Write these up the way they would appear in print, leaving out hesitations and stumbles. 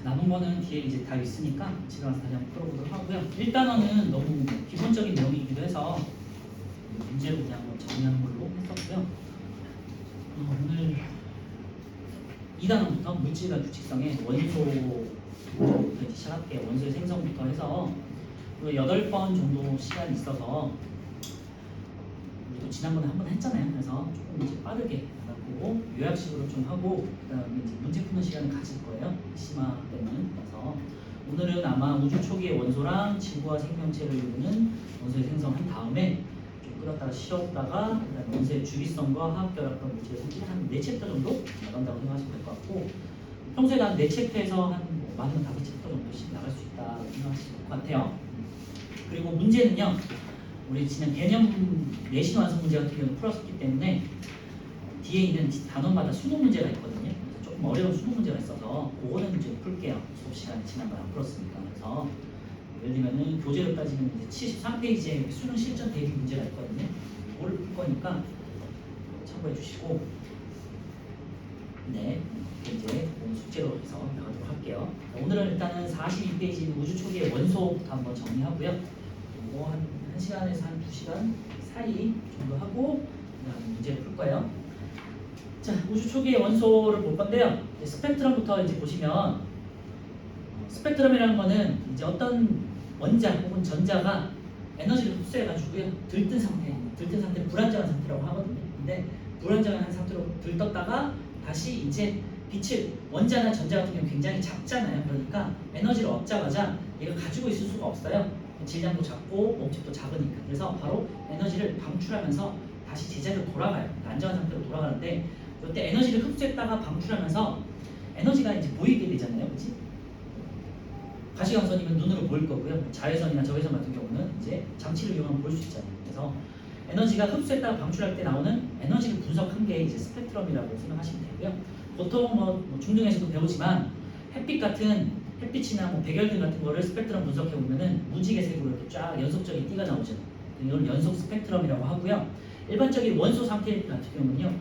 남은 거는 뒤에 이제 다 있으니까 집에 가서 다시 한번 풀어보도록 하고요. 1단원은 너무 기본적인 내용이기도 해서 문제로 그냥 한번 정리하는 걸로 했었고요. 오늘 2단원부터 물질과 규칙성의 원소부터 이제 시작할게요. 원소의 생성부터 해서 8번 정도 시간이 있어서 우리도 지난번에 한 번 했잖아요. 그래서 조금 이제 빠르게 보고 요약식으로 좀 하고 그다음에 이제 문제 푸는 시간을 가질 거예요. 심화 때는. 그래서 오늘은 아마 우주 초기의 원소랑 지구와 생명체를 이루는 원소의 생성한 다음에 좀 끌었다가 쉬었다가 그다음에 원소의 주기성과 화학결합과 물질의 성질 한 4챕터 정도 나간다고 생각하시면 될 것 같고 평소에 한 4챕터에서 한 많으면 5챕터 정도씩 나갈 수 있다고 생각하시면 될 것 같아요. 그리고 문제는요. 우리 지난 개념 내신 완성 문제 같은 경우는 풀었기 때문에 뒤에 있는 단원마다 수능 문제가 있거든요. 조금 어려운 수능 문제가 있어서 그거는 이제 풀게요. 수업 시간에 지난번 안 풀었으니까. 그래서 예를 들면은 교재로 따지면 이제 73페이지에 수능 실전 대비 문제가 있거든요. 그걸 풀 거니까 참고해 주시고 네 이제 오늘 숙제로 해서 나가도록 할게요. 오늘은 일단은 42페이지 우주 초기의 원소부터 한번 정리하고요. 그리고 한 1시간에서 한 2시간 사이 정도 하고 그다음에 문제를 풀 거예요. 자, 우주 초기의 원소를 볼 건데요. 스펙트럼부터 이제 보시면 스펙트럼이라는 거는 이제 어떤 원자 혹은 전자가 에너지를 흡수해가지고요 들뜬 상태, 불안정한 상태라고 하거든요. 근데 불안정한 상태로 들떴다가 다시 이제 빛을 원자나 전자 같은 경우 굉장히 작잖아요. 그러니까 에너지를 얻자마자 얘가 가지고 있을 수가 없어요. 질량도 작고 몸집도 작으니까. 그래서 바로 에너지를 방출하면서 다시 제자리로 돌아가요. 안정한 상태로 돌아가는데 이때 에너지를 흡수했다가 방출하면서 에너지가 이제 보이게 되잖아요. 그렇지? 가시광선이면 눈으로 보일 거고요. 자외선이나 적외선 같은 경우는 이제 장치를 이용하면 볼 수 있잖아요. 그래서 에너지가 흡수했다가 방출할 때 나오는 에너지를 분석한 게 이제 스펙트럼이라고 생각하시면 되고요. 보통 뭐 중등에서도 배우지만 햇빛이나 뭐 백열등 같은 거를 스펙트럼 분석해 보면은 무지개색으로 이렇게 쫙 연속적인 띠가 나오죠. 이걸 연속 스펙트럼이라고 하고요. 일반적인 원소 상태 같은 경우는요.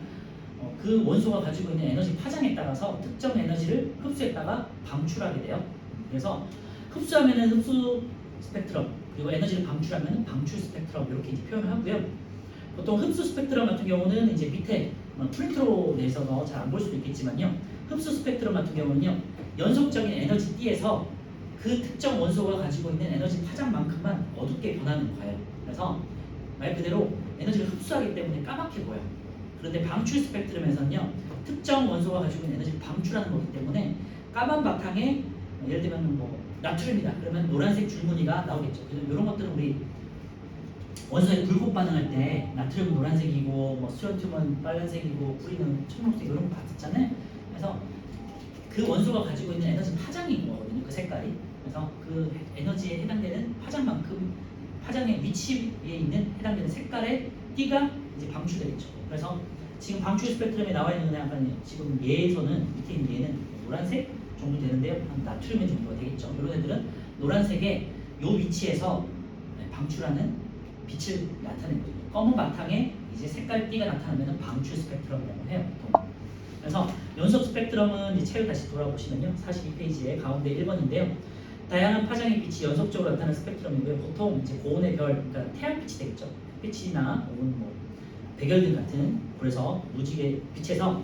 그 원소가 가지고 있는 에너지 파장에 따라서 특정 에너지를 흡수했다가 방출하게 돼요. 그래서 흡수하면은 흡수 스펙트럼, 그리고 에너지를 방출하면은 방출 스펙트럼 이렇게 이제 표현을 하고요. 보통 흡수 스펙트럼 같은 경우는 이제 밑에 프린트로 내서 잘 안 볼 수도 있겠지만요. 흡수 스펙트럼 같은 경우는요. 연속적인 에너지 띠에서 그 특정 원소가 가지고 있는 에너지 파장만큼만 어둡게 변하는 거예요. 그래서 말 그대로 에너지를 흡수하기 때문에 까맣게 보여요. 그런데 방출 스펙트럼에서는요. 특정 원소가 가지고 있는 에너지를 방출하는 거기 때문에 까만 바탕에 예를 들면 뭐 나트륨이다. 그러면 노란색 줄무늬가 나오겠죠. 이런 것들은 우리 원소에 굴곡 반응할 때 나트륨은 노란색이고 뭐 수연튬은 빨간색이고 구리는 청록색 이런 거 봤었잖아요. 그래서 그 원소가 가지고 있는 에너지 파장인 거거든요. 그 색깔이. 그래서 그 에너지에 해당되는 파장만큼 파장의 위치에 있는 해당되는 색깔의 띠가 이제 방출되겠죠. 그래서 지금 방출 스펙트럼에 나와 있는 건 약간 지금 얘에서는 밑에 있는 얘는 노란색 정도 되는데요. 한 나트륨 정도가 되겠죠. 이런 애들은 노란색의 요 위치에서 방출하는 빛을 나타내는 거죠. 검은 바탕에 이제 색깔 띠가 나타나면 방출 스펙트럼이라고 해요. 보통. 그래서 연속 스펙트럼은 이제 책을 다시 돌아보시면요. 42페이지에 가운데 1번인데요. 다양한 파장의 빛이 연속적으로 나타나는 스펙트럼이고요. 보통 이제 고온의 별, 그러니까 태양빛이 되겠죠. 빛이나 혹은 뭐 백열등 같은 그래서 무지개 빛에서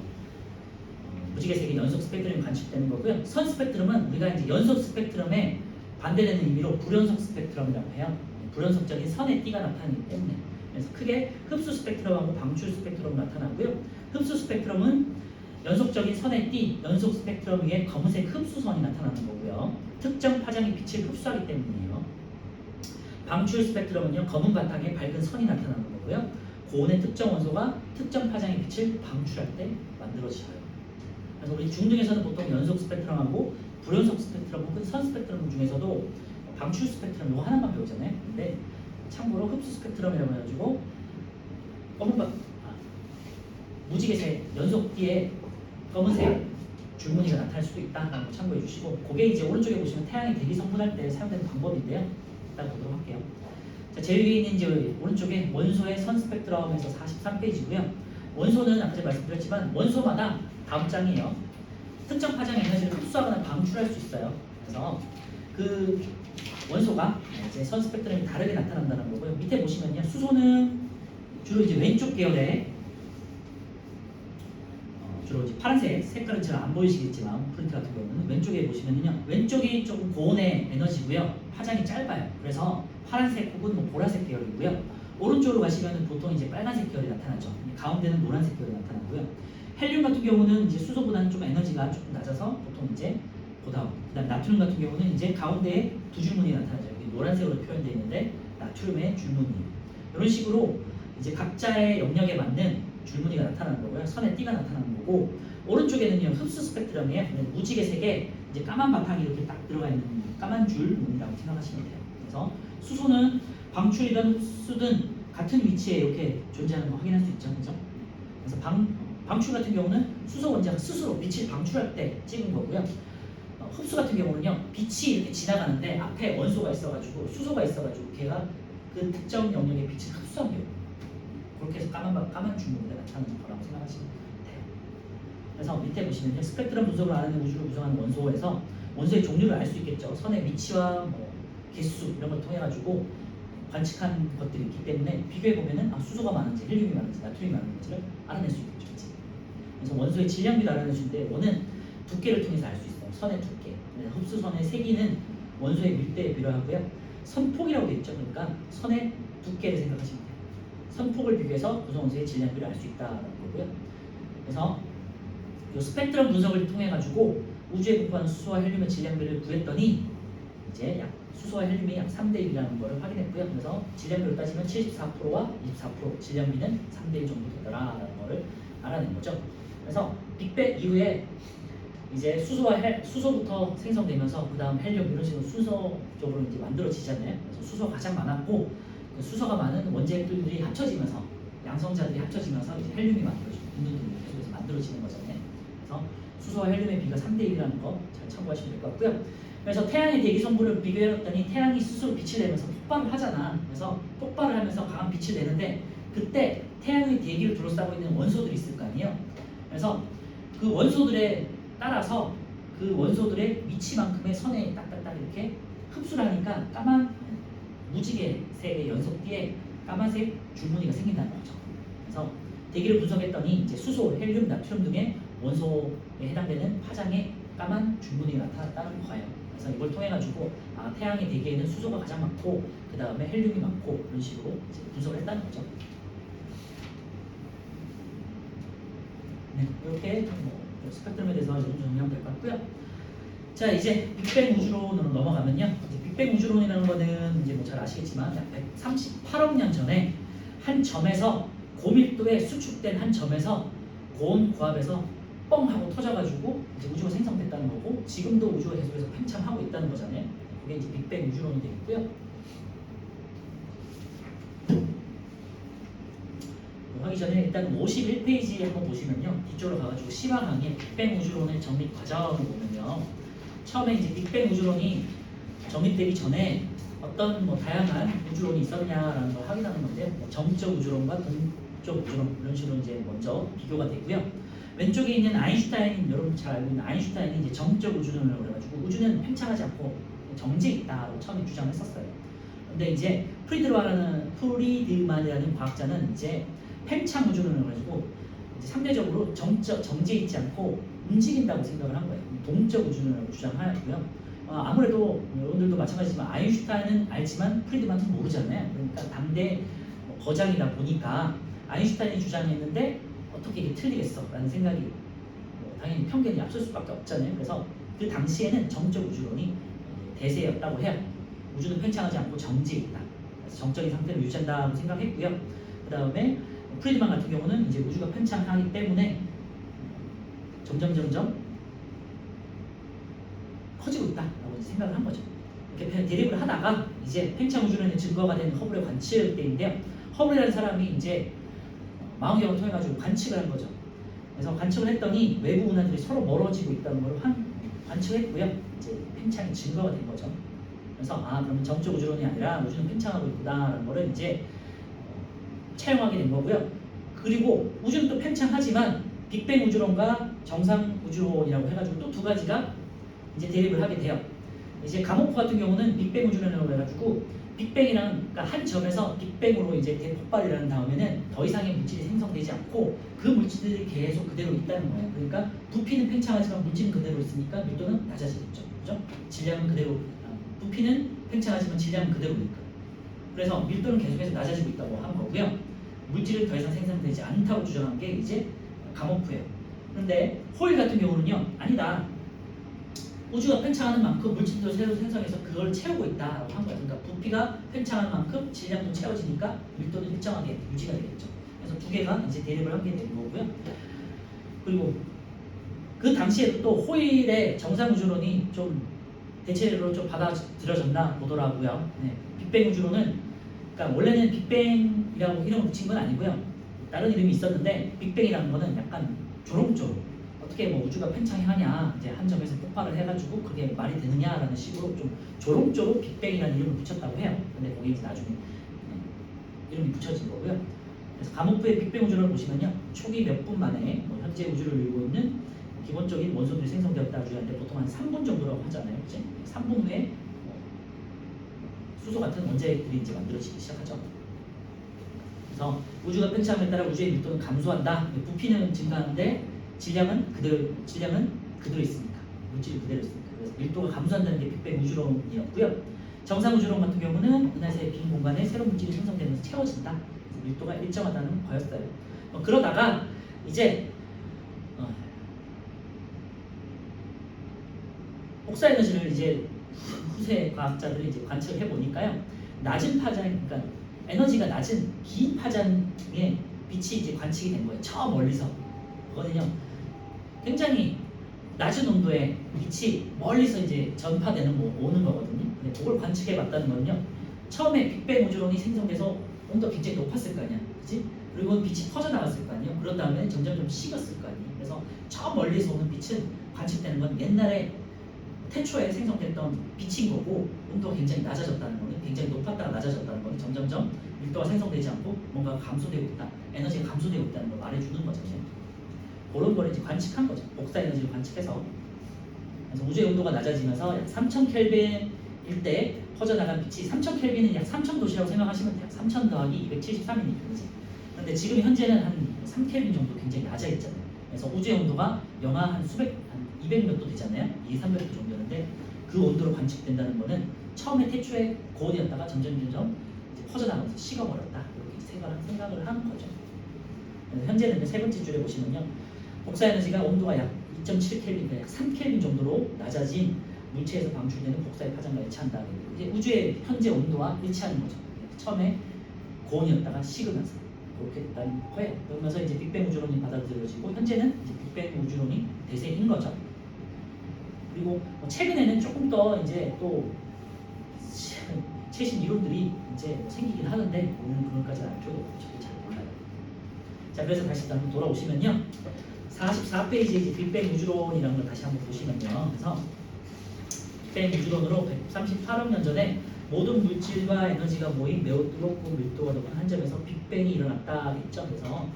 무지개색의 연속 스펙트럼이 관측되는 거고요. 선 스펙트럼은 우리가 이제 연속 스펙트럼에 반대되는 의미로 불연속 스펙트럼이라고 해요. 불연속적인 선의 띠가 나타나기 때문에. 그래서 크게 흡수 스펙트럼하고 방출 스펙트럼 나타나고요. 흡수 스펙트럼은 연속적인 선의 띠, 연속 스펙트럼 위에 검은색 흡수선이 나타나는 거고요. 특정 파장의 빛을 흡수하기 때문이에요. 방출 스펙트럼은요, 검은 바탕에 밝은 선이 나타나는 거고요. 고온의 특정 원소가 특정 파장의 빛을 방출할 때 만들어져요. 그래서 우리 중등에서는 보통 연속 스펙트럼하고 불연속 스펙트럼 혹은 선 스펙트럼 중에서도 방출 스펙트럼 이거 하나만 배우잖아요. 근데 참고로 흡수 스펙트럼이라고 해가지고 무지개색 연속띠에 검은색 줄무늬가 나타날 수도 있다라고 참고해 주시고, 그게 이제 오른쪽에 보시면 태양의 대기 성분할 때 사용되는 방법인데요. 일단 보도록 할게요. 자, 제일 위에 있는 이제 오른쪽에 원소의 선 스펙트럼에서 43페이지고요. 원소는 아까 제가 말씀드렸지만 원소마다 다음 장이에요. 특정 파장 에너지를 흡수하거나 방출할 수 있어요. 그래서 그 원소가 이제 선 스펙트럼이 다르게 나타난다는 거고요. 밑에 보시면요, 수소는 주로 이제 왼쪽 계열의 주로 이제 파란색 색깔은 잘 안 보이시겠지만 프린트 같은 경우는 왼쪽에 보시면요, 왼쪽이 좀 고온의 에너지고요, 파장이 짧아요. 그래서 파란색 혹은 뭐 보라색 계열이고요. 오른쪽으로 가시면은 보통 이제 빨간색 계열이 나타나죠. 가운데는 노란색 계열이 나타나고요. 헬륨 같은 경우는 이제 수소보다는 좀 에너지가 조금 낮아서 보통 이제 보다. 그다음 나트륨 같은 경우는 이제 가운데에 두 줄무늬 나타나죠. 여기 노란색으로 표현되어 있는데 나트륨의 줄무늬. 이런 식으로 이제 각자의 영역에 맞는 줄무늬가 나타나는 거고요. 선의 띠가 나타나는 거고, 오른쪽에는요, 흡수 스펙트럼에 무지개 색에 이제 까만 바탕이 이렇게 딱 들어가 있는 까만 줄무늬라고 생각하시면 돼요. 그래서 수소는 방출이든 흡수든 같은 위치에 이렇게 존재하는 거 확인할 수 있죠, 그죠? 그래서 방출 같은 경우는 수소 원자가 스스로 빛을 방출할 때 찍은 거고요. 흡수 같은 경우는요, 빛이 이렇게 지나가는데 앞에 원소가 있어가지고 수소가 있어가지고 걔가 그 특정 영역의 빛을 흡수한 경우, 그렇게 해서 까만 줄무늬가 나타나는 거라고 생각하시면 돼요. 그래서 밑에 보시면요, 스펙트럼 분석을 알아내는 우주를 구성하는 원소에서 원소의 종류를 알 수 있겠죠. 선의 위치와 뭐 개수 이런 걸 통해 가지고 관측한 것들이 있기 때문에 비교해 보면은 수소가 많은지 헬륨이 많은지 나트륨이 많은지를 알아낼 수 있겠죠. 그치? 그래서 원소의 질량비를 알아낼 수 있는데 원은 두께를 통해서 알 수 있어요. 선의 두께. 흡수선의 세기는 원소의 밀도에 비례하고요. 선폭이라고 되어 있죠. 그러니까 선의 두께를 생각하시면 돼요. 선폭을 비교해서 구성원소의 질량비를 알 수 있다는 거고요. 그래서 이 스펙트럼 분석을 통해 가지고 우주에 분포하는 수소와 헬륨의 질량비를 구했더니 이제 수소와 헬륨이 약 3대 1이라는 것을 확인했고요. 그래서 질량비로 따지면 74%와 24% 질량비는 3대 1 정도 되더라라는 것을 알아낸 거죠. 그래서 빅뱅 이후에 이제 수소부터 생성되면서 그 다음 헬륨 이런 식으로 순서적으로 이제 만들어지잖아요. 그래서 수소가 가장 많았고 그 수소가 많은 원자핵들이 합쳐지면서 양성자들이 합쳐지면서 이제 헬륨이 만들어지고 분들이 계속해서 만들어지는 거잖아요. 그래서 수소와 헬륨의 비가 3대 1이라는 거 잘 참고하시면 될 것 같고요. 그래서 태양의 대기 성분을 비교해봤더니 태양이 스스로 빛을 내면서 폭발을 하잖아. 그래서 폭발을 하면서 강한 빛을 내는데 그때 태양의 대기를 둘러싸고 있는 원소들이 있을 거 아니에요. 그래서 그 원소들에 따라서 그 원소들의 위치만큼의 선에 딱딱딱 이렇게 흡수를 하니까 까만 무지개색의 연속띠에 까만색 줄무늬가 생긴다는 거죠. 그래서 대기를 분석했더니 이제 수소, 헬륨, 나트륨 등의 원소에 해당되는 파장에 까만 줄무늬가 나타났다는 거예요. 그래서 이걸 통해 가지고 태양의 대기에는 수소가 가장 많고 그 다음에 헬륨이 많고 그런 식으로 이제 분석을 했다는 거죠. 네, 이렇게 뭐 스펙트럼에 대해서 정리하면 될 것 같고요. 자, 이제 빅뱅 우주론으로 넘어가면요. 이제 빅뱅 우주론이라는 거는 이제 뭐 잘 아시겠지만 약 138억 년 전에 한 점에서 고밀도에 수축된 한 점에서 고온 고압에서 뻥 하고 터져가지고 이제 우주가 생성됐다는 거고 지금도 우주가 계속해서 팽창하고 있다는 거잖아요. 그게 이제 빅뱅 우주론이 되겠고요. 하기 전에 일단 51페이지 한번 보시면요. 뒤쪽으로 가가지고 시화 강의 빅뱅 우주론의 정립 과정을 보면요. 처음에 이제 빅뱅 우주론이 정립되기 전에 어떤 뭐 다양한 우주론이 있었냐라는 걸 확인하는 건데 뭐 정적 우주론과 동적 우주론 이런 식으로 이제 먼저 비교가 되고요. 왼쪽에 있는 아인슈타인 여러분 잘 알고 있는 아인슈타인이 이제 정적 우주론이라고 그래가지고 우주는 팽창하지 않고 정지에 있다고 처음에 주장했었어요. 근데 이제 프리드만이라는 과학자는 이제 팽창 우주론을 가지고 이제 상대적으로 정지에 있지 않고 움직인다고 생각을 한 거예요. 동적 우주론이라고 주장하였고요. 아무래도 여러분들도 마찬가지지만 아인슈타인은 알지만 프리드만은 모르잖아요. 그러니까 당대 거장이다 보니까 아인슈타인이 주장했는데 어떻게 이게 틀리겠어? 라는 생각이 당연히 편견이 앞설 수밖에 없잖아요. 그래서 그 당시에는 정적 우주론이 대세였다고 해요. 우주는 팽창하지 않고 정지에 있다. 그래서 정적인 상태를 유지한다고 생각했고요. 그 다음에 프리드만 같은 경우는 이제 우주가 팽창하기 때문에 점점 커지고 있다라고 생각을 한 거죠. 이렇게 대립을 하다가 이제 팽창 우주론의 증거가 된 허블의 관측 때인데요. 허블이라는 사람이 이제 망원경을 통해 가지고 관측을 한 거죠. 그래서 관측을 했더니 외부 운하들이 서로 멀어지고 있다는 걸 관측했고요. 이제 팽창의 증거가 된 거죠. 그래서 그러면 정적 우주론이 아니라 우주는 팽창하고 있구나라는 거를 이제 차용하게 된 거고요. 그리고 우주는 또 팽창하지만 빅뱅 우주론과 정상 우주론이라고 해가지고 또 두 가지가 이제 대립을 하게 돼요. 이제 가모프 같은 경우는 빅뱅 우주론이라고 해가지고 빅뱅이라는 그러니까 한 점에서 빅뱅으로 이제 대폭발이 일어난 다음에는 더 이상의 물질이 생성되지 않고 그 물질들이 계속 그대로 있다는 거예요. 그러니까 부피는 팽창하지만 물질은 그대로 있으니까 밀도는 낮아지겠죠. 그죠? 질량은 그대로 부피는 팽창하지만 질량은 그대로니까. 그래서 밀도는 계속해서 낮아지고 있다고 한 거고요. 물질은 더 이상 생성되지 않다고 주장한 게 이제 가모프예요. 그런데 호일 같은 경우는요, 아니다. 우주가 팽창하는 만큼 물질도 새로 생성해서 그걸 채우고 있다라고 한 거예요. 그러니까 부피가 팽창하는 만큼 질량도 채워지니까 밀도는 일정하게 유지가 되겠죠. 그래서 두 개가 이제 대립을 하게 되는 거고요. 그리고 그 당시에 또 호일의 정상 우주론이 좀 대체로 좀 받아들여졌나 보더라고요. 네. 빅뱅 우주론은 그러니까 원래는 빅뱅이라고 이름을 붙인 건 아니고요. 다른 이름이 있었는데 빅뱅이라는 거는 약간 조롱조롱 어떻게 뭐 우주가 팽창하냐 이제 한 점에서 폭발을 해가지고 그게 말이 되느냐라는 식으로 좀 조롱조롱 빅뱅이라는 이름을 붙였다고 해요. 근데 거기 이제 나중에 이름이 붙여진 거고요. 그래서 가모프의 빅뱅 우주론을 보시면요, 초기 몇 분 만에 뭐 현재 우주를 이루고 있는 기본적인 원소들이 생성되었다 주의하는데 보통 한 3분 정도라고 하잖아요. 그치? 3분 후에 수소 같은 원자들이 이제 만들어지기 시작하죠. 그래서 우주가 팽창함에 따라 우주의 밀도는 감소한다. 부피는 증가하는데 질량은 그대로 있으니까 물질이 그대로 있으니까 그래서 밀도가 감소한다는 게 빅뱅 우주론이었고요. 정상 우주론 같은 경우는 은하수의 빈 공간에 새로운 물질이 생성되면서 채워진다. 그래서 밀도가 일정하다는 거였어요. 그러다가 이제 복사 에너지를 이제 후세 과학자들이 이제 관측을 해보니까요, 낮은 파장, 그러니까 에너지가 낮은 긴 파장의 빛이 이제 관측이 된 거예요. 저 멀리서. 그거는요, 굉장히 낮은 온도의 빛이 멀리서 이제 전파되는 오는 거거든요. 근데 그걸 관측해봤다는 건요, 처음에 빅뱅 우주론이 생성돼서 온도가 굉장히 높았을 거 아니야, 그렇지? 그리고 빛이 퍼져나갔을 거 아니에요. 그런 다음에 점점 식었을 거 아니에요. 그래서 저 멀리서 오는 빛은 관측되는 건 옛날에 태초에 생성됐던 빛인 거고, 온도가 굉장히 낮아졌다는 거는, 굉장히 높았다가 낮아졌다는 거는 점점점 밀도가 생성되지 않고 뭔가 감소되고 있다, 에너지가 감소되고 있다는 걸 말해주는 거죠. 그런 걸 이제 관측한 거죠. 복사 에너지를 관측해서. 그래서 우주의 온도가 낮아지면서 약 3000켈빈일 때 퍼져나간 빛이 3000켈빈은 약 3000도시라고 생각하시면 돼요. 3000 더하기 273이니까. 그치? 그런데 지금 현재는 한 3켈빈 정도 굉장히 낮아 있잖아요. 그래서 우주의 온도가 영하 한 200 몇 도 되잖아요. 200, 300도 정도인데 그 온도로 관측된다는 거는 처음에 태초에 고온이었다가 점점 이제 퍼져나가면서 식어버렸다. 이렇게 생각을 하는 거죠. 현재는 세 번째 줄에 보시면요, 복사 에너지가 온도가 약 2.7켈빈, 약 3켈빈 정도로 낮아진 물체에서 방출되는 복사의 파장과 일치한다. 이제 우주의 현재 온도와 일치하는 거죠. 처음에 고온이었다가 식으면서 그렇게 됐다는 거예요. 그러면서 이제 빅뱅 우주론이 받아들여지고 현재는 이제 빅뱅 우주론이 대세인 거죠. 그리고 최근에는 조금 더 이제 또 최신 이론들이 이제 생기긴 하는데 오늘 그런까지는 알 필요도 없고 저도 잘 몰라요. 자, 그래서 다시 한번 돌아오시면요, 44페이지에 이제 빅뱅 우주론이라는 걸 다시 한번 보시면요, 그래서 빅뱅 우주론으로 138억 년 전에 모든 물질과 에너지가 모인 매우 뜨겁고 밀도가 높은 한 점에서 빅뱅이 일어났다 했죠. 그래서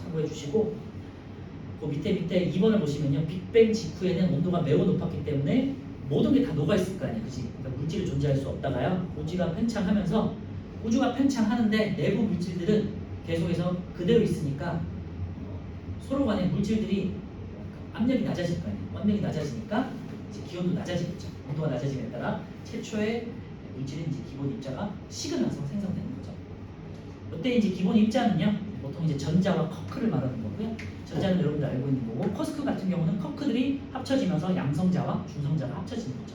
참고해 주시고, 그 밑에 2번을 보시면요, 빅뱅 직후에는 온도가 매우 높았기 때문에 모든 게 다 녹아 있을 거 아니에요, 그렇지? 그러니까 물질이 존재할 수 없다가요, 우주가 팽창하면서 우주가 팽창하는데 내부 물질들은 계속해서 그대로 있으니까 서로 간에 물질들이 압력이 낮아질 거 아니에요. 압력이 낮아지니까 이제 기온도 낮아지겠죠. 온도가 낮아짐에 따라 최초의 물질은 이제 기본 입자가 식으면서 생성되는 거죠. 이때 이제 기본 입자는요, 보통 이제 전자와 커크를 말하는 거고요. 전자는 여러분들 알고 있는 거고, 커스크 같은 경우는 커크들이 합쳐지면서 양성자와 중성자가 합쳐지는 거죠.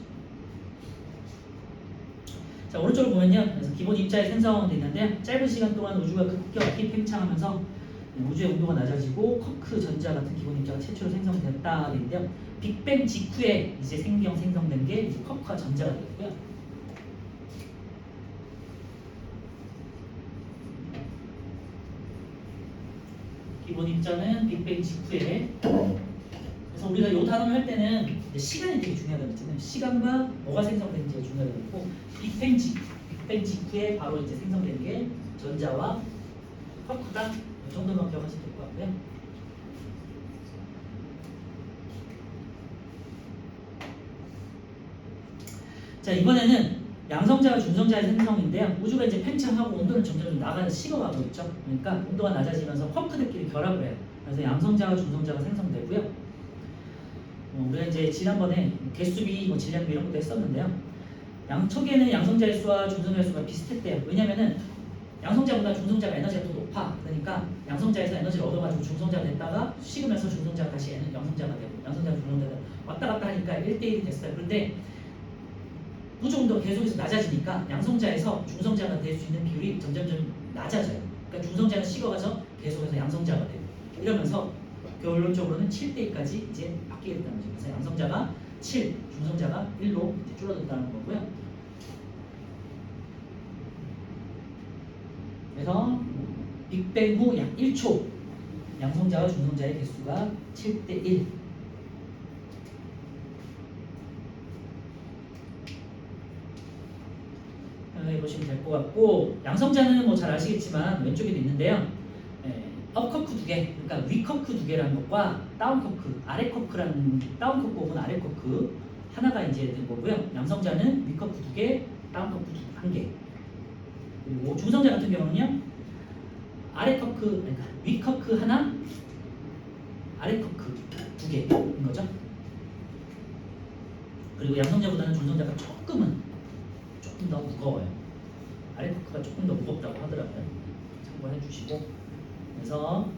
자, 오른쪽을 보면요, 그래서 기본 입자의 생성이 있는데 짧은 시간 동안 우주가 급격히 팽창하면서 우주의 온도가 낮아지고 커크 전자 같은 기본 입자가 최초로 생성됐다 되는데요. 빅뱅 직후에 이제 생성된 게 이제 커크와 전자가 되고요. 기본 입자는 빅뱅 직후에. 그래서 우리가 이 단어를 할 때는 시간이 되게 중요하다고 했잖아요. 시간과 뭐가 생성되는지가 중요하다고. 빅뱅 직후에 바로 이제 생성된 게 전자와 커크다. 이 정도만 기억하시면 될 것 같고요. 자, 이번에는 양성자와 중성자의 생성인데요. 우주가 이제 팽창하고 온도는 점점 나가서 식어가고 있죠. 그러니까 온도가 낮아지면서 쿼크들끼리 결합을 해요. 그래서 양성자와 중성자가 생성되고요. 우리가 이제 지난번에 개수비, 질량비 이런 것도 했었는데요. 초기에는 양성자의 수와 중성자의 수가 비슷했대요. 왜냐면은 양성자보다 중성자가 에너지가 더 높아. 그러니까 양성자에서 에너지를 얻어가지고 중성자가 됐다가 식으면서 중성자가 다시 양성자가 되고 양성자가 중성자가 되고 왔다 갔다 하니까 1대1이 됐어요. 그런데 우주 온도가 계속해서 낮아지니까 양성자에서 중성자가 될 수 있는 비율이 점점 낮아져요. 그러니까 중성자가 식어가서 계속해서 양성자가 되고 이러면서 결론적으로는 7대2까지 이제 바뀌겠다는 거죠. 그래서 양성자가 7, 중성자가 1로 이제 줄어든다는 거고요. 그래서 빅뱅 후 약 1초 양성자와 중성자의 개수가 7대1. 해보시면 될 것 같고, 양성자는 뭐 잘 아시겠지만 왼쪽에도 있는데요. 업커크 두 개, 그러니까 위커크 두 개라는 것과 다운커크, 아래 커크라는 다운커크 혹은 아래 커크 하나가 이제 된 거고요. 양성자는 위커크 두 개, 다운커크 한 개. 그리고 중성자 같은 경우는요, 아래 커크, 그러니까 위 커크 하나, 아래 커크 두 개인 거죠. 그리고 양성자보다는 중성자가 조금 더 무거워요. 아래 커크가 조금 더 무겁다고 하더라고요. 참고해 주시고. 그래서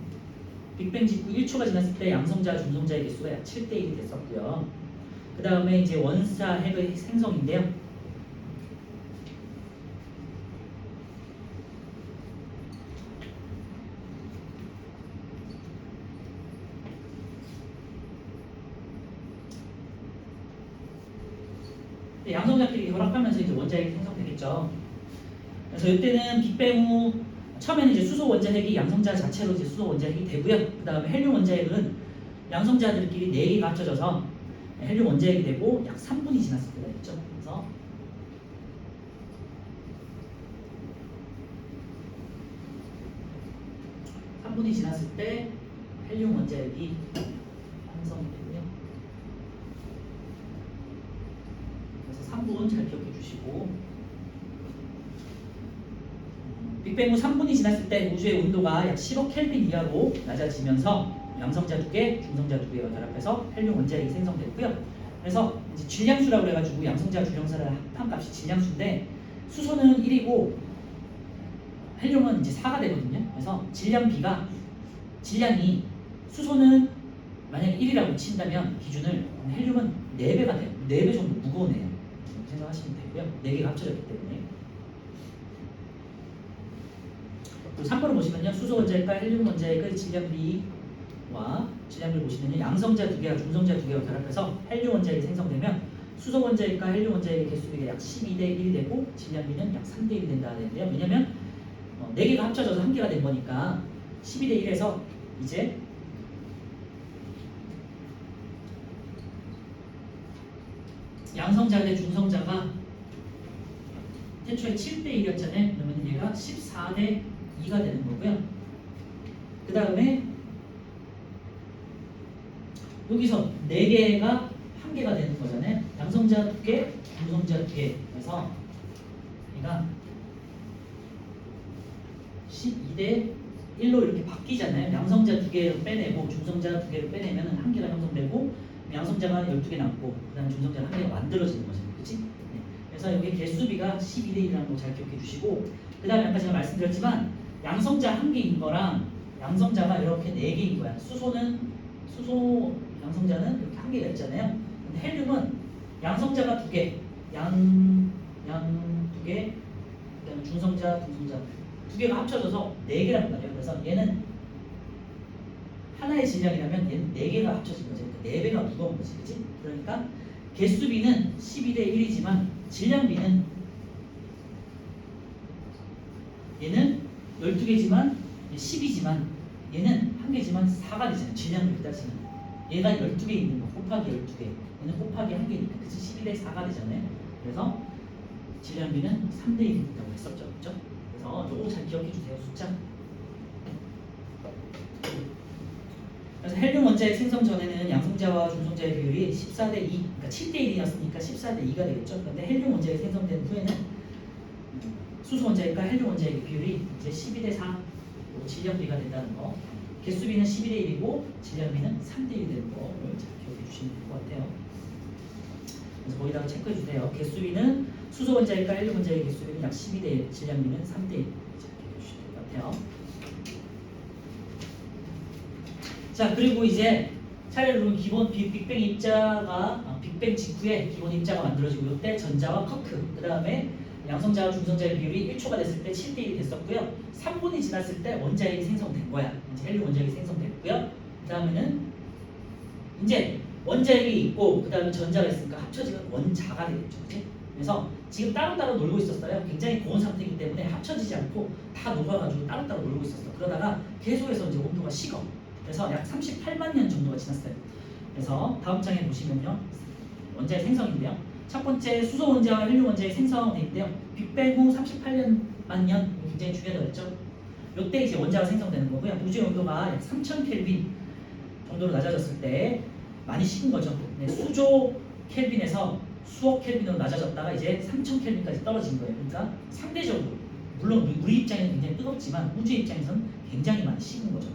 빅뱅 직후 1초가 지났을 때 양성자, 중성자의 개수가 약 7대1이 됐었고요. 그 다음에 이제 원자 핵의 생성인데요. 양성자끼리 결합하면서 이제 원자핵이 생성되겠죠. 그래서 이때는 빅뱅 후 처음에는 이제 수소 원자핵이 양성자 자체로 이제 수소 원자핵이 되고요. 그 다음에 헬륨 원자핵은 양성자들끼리 4개가 합쳐져서 헬륨 원자핵이 되고 약 3분이 지났을 때가 있죠. 그래서 (3분이) 지났을 때 헬륨 원자핵이 형성이 되고요. 그래서 3분 잘 기억해 주시고, 빅뱅 후 3분이 지났을 때 우주의 온도가 약 15 켈빈 이하로 낮아지면서 양성자 두 개, 중성자 두 개가 결합해서 헬륨 원자핵이 생성됐고요. 그래서 이제 질량수라고 해가지고 양성자, 중성자의 합함값이 질량수인데 수소는 1이고 헬륨은 이제 4가 되거든요. 그래서 질량이 수소는 만약에 1이라고 친다면 기준을 헬륨은 4배가 돼요. 4배 정도 무거운 애예요. 이렇게 생각하시면 되고요. 4개가 합쳐졌기 때문에. 또 3번을 보시면요. 수소 원자핵과 헬륨 원자핵의 질량비와 질량비를 보시면요. 양성자 두 개와 중성자 두 개가 결합해서 헬륨 원자핵이 생성되면 수소 원자핵과 헬륨 원자핵의 개수비가 약 12대1이 되고 질량비는 약 3대1이 된다 되는데요. 왜냐면 4개가 합쳐져서 1개가 된 거니까 12대1에서 이제 양성자 대 중성자가 태초에 7대1이었잖아요. 그러면 얘가 14대2가 되는 거고요. 그 다음에 여기서 4개가 1개가 되는 거잖아요. 양성자 2개, 중성자 2개. 그래서 얘가 12대1로 이렇게 바뀌잖아요. 양성자 2개를 빼내고 중성자 2개를 빼내면 1개가 형성되고 양성자가 12개 남고 그 다음에 중성자가 1개가 만들어지는 거죠. 그치? 네. 그래서 여기 개수비가 12대1이라는 거 잘 기억해 주시고, 그 다음에 아까 제가 말씀드렸지만 양성자 1개인 거랑 양성자가 이렇게 4개인 거야. 수소 양성자는 이렇게 1개가 있잖아요. 근데 헬륨은 양성자가 2개, 양 2개, 그 다음에 중성자 2개가 합쳐져서 4개란 말이에요. 그래서 얘는 하나의 질량이라면 얘는 4개가 합쳐진 거죠. 그러니까 4배가 무거운 거지, 그치? 그러니까 개수비는 12대1이지만 질량비는 얘는 12개지만 10이지만 얘는 1개지만 4가 되잖아요. 질량비를 따지면 얘가 12개 있는 거 곱하기 12개, 얘는 곱하기 1개니까 그치? 12대4가 되잖아요. 그래서 질량비는 3대1이 된다고 했었죠. 그렇죠? 그래서 요거 잘 기억해 주세요. 숫자. 그래서 헬륨 헬륨 원자핵 생성 전에는 양성자와 중성자의 비율이 14대 2, 그러니까 7대 1이었으니까 14대 2가 되겠죠. 그런데 헬륨 원자핵이 생성된 후에는 수소 원자핵과 헬륨 원자핵의 비율이 이제 12대 4, 질량비가 된다는 거. 개수비는 12대 1이고 질량비는 3대 1이 되는 거를 잘 기억해 주시면 될 것 같아요. 그래서 거기다가 체크해 주세요. 개수비는 수소 원자핵과 헬륨 원자핵의 개수비는 약 12대 1, 질량비는 3대 1. 잘 기억해 주시면 될 것 같아요. 자, 그리고 이제 차례로 기본 빅뱅 입자가 빅뱅 직후에 기본 입자가 만들어지고 이때 전자와 쿼크, 그 다음에 양성자와 중성자의 비율이 1초가 됐을 때 7대 1이 됐었고요. 3분이 지났을 때 원자핵이 생성된 거야. 이제 헬륨 원자핵이 생성됐고요. 그 다음에는 이제 원자핵이 있고 그 다음에 전자가 있으니까 합쳐지면 원자가 되겠죠. 그치? 그래서 지금 따로따로 놀고 있었어요. 굉장히 고온 상태이기 때문에 합쳐지지 않고 다 녹아가지고 따로따로 놀고 있었어. 그러다가 계속해서 이제 온도가 식어. 그래서 약 38만 년 정도가 지났어요. 그래서 다음 장에 보시면요. 원자의 생성인데요. 첫 번째 수소 원자와 헬륨 원자의 생성인데요. 빅뱅 후 38만 년 굉장히 중요하다고 했죠. 이때 이제 원자가 생성되는 거고요. 우주의 온도가 약 3000 켈빈 정도로 낮아졌을 때 많이 식은 거죠. 네, 수조 켈빈에서 수억 켈빈으로 낮아졌다가 이제 3000 켈빈까지 떨어진 거예요. 그러니까 상대적으로 물론 우리 입장에는 굉장히 뜨겁지만 우주의 입장에서는 굉장히 많이 식은 거죠.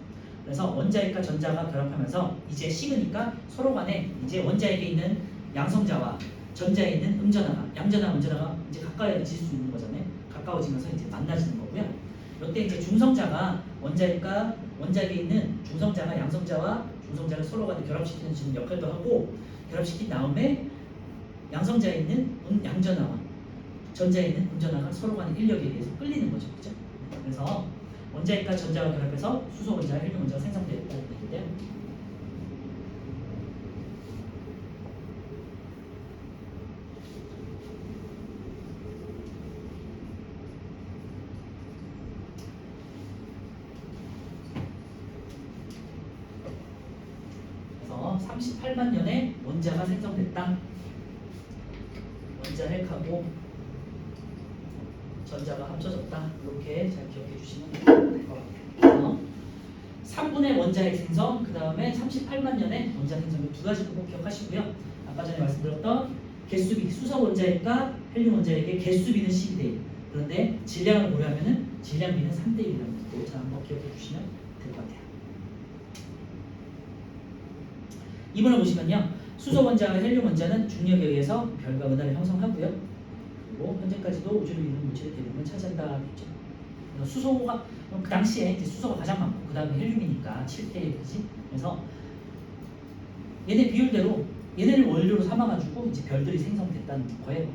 그래서 원자핵과 전자가 결합하면서 이제 식으니까 서로 간에 이제 원자핵에 있는 양성자와 전자에 있는 음전하가, 양전하, 음전하가 이제 가까워질 수 있는 거잖아요. 가까워지면서 이제 만나지는 거고요. 이때 이제 중성자가 원자핵에 있는 중성자가 양성자와 중성자를 서로 간에 결합시키는 지금 역할도 하고 결합시킨 다음에 양성자에 있는 양전하와 전자에 있는 음전하가 서로 간의 인력에 의해서 끌리는 거죠. 그죠? 그래서 원자핵과 전자가 결합해서 수소 원자, 헬륨 원자가 생성되고 있는데요. 그래서 38만 년에 원자가 생성됐다. 원자핵하고 전자가 합쳐졌다. 이렇게 잘 기억해 주시면 될 것 같아요. 3분의 원자핵 생성, 그 다음에 38만 년에 원자 생성 두 가지 꼭 기억하시고요. 아까 전에 말씀드렸던 개수비, 수소 원자핵과 헬륨 원자핵의 개수비는 12대 1. 그런데 질량을 고려하면은 질량비는 3대 1이라는 것도 잘 한번 기억해 주시면 될 것 같아요. 2번을 보시면요. 수소 원자와 헬륨 원자는 중력에 의해서 별과 은하를 형성하고요. 그리고 현재까지도 우주를 이루는 물질의 대부분을 차지한다. 수소가 그 당시에 이제 수소가 가장 많고 그 다음에 헬륨이니까 7대 1이지. 그래서 얘네 비율대로 얘네를 원료로 삼아가지고 이제 별들이 생성됐다는 거예요.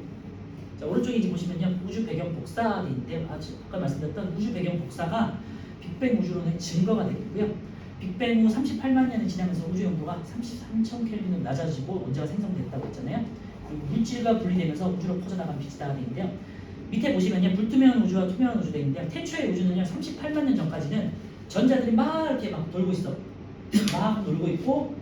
자, 오른쪽에 이제 보시면요. 우주 배경 복사인데 아까 말씀드렸던 우주 배경 복사가 빅뱅 우주론의 증거가 되겠고요. 빅뱅 후 38만 년이 지나면서 우주 온도가 33,000 켈빈으로 낮아지고 원자가 생성됐다고 했잖아요. 그리고 물질과 분리되면서 우주로 퍼져나간 빛이 나가는데요. 밑에 보시면요. 불투명한 우주와 투명한 우주 되어 있는데요. 태초의 우주는요. 38만 년 전까지는 전자들이 막 이렇게 막 돌고 있어. 막 돌고 있고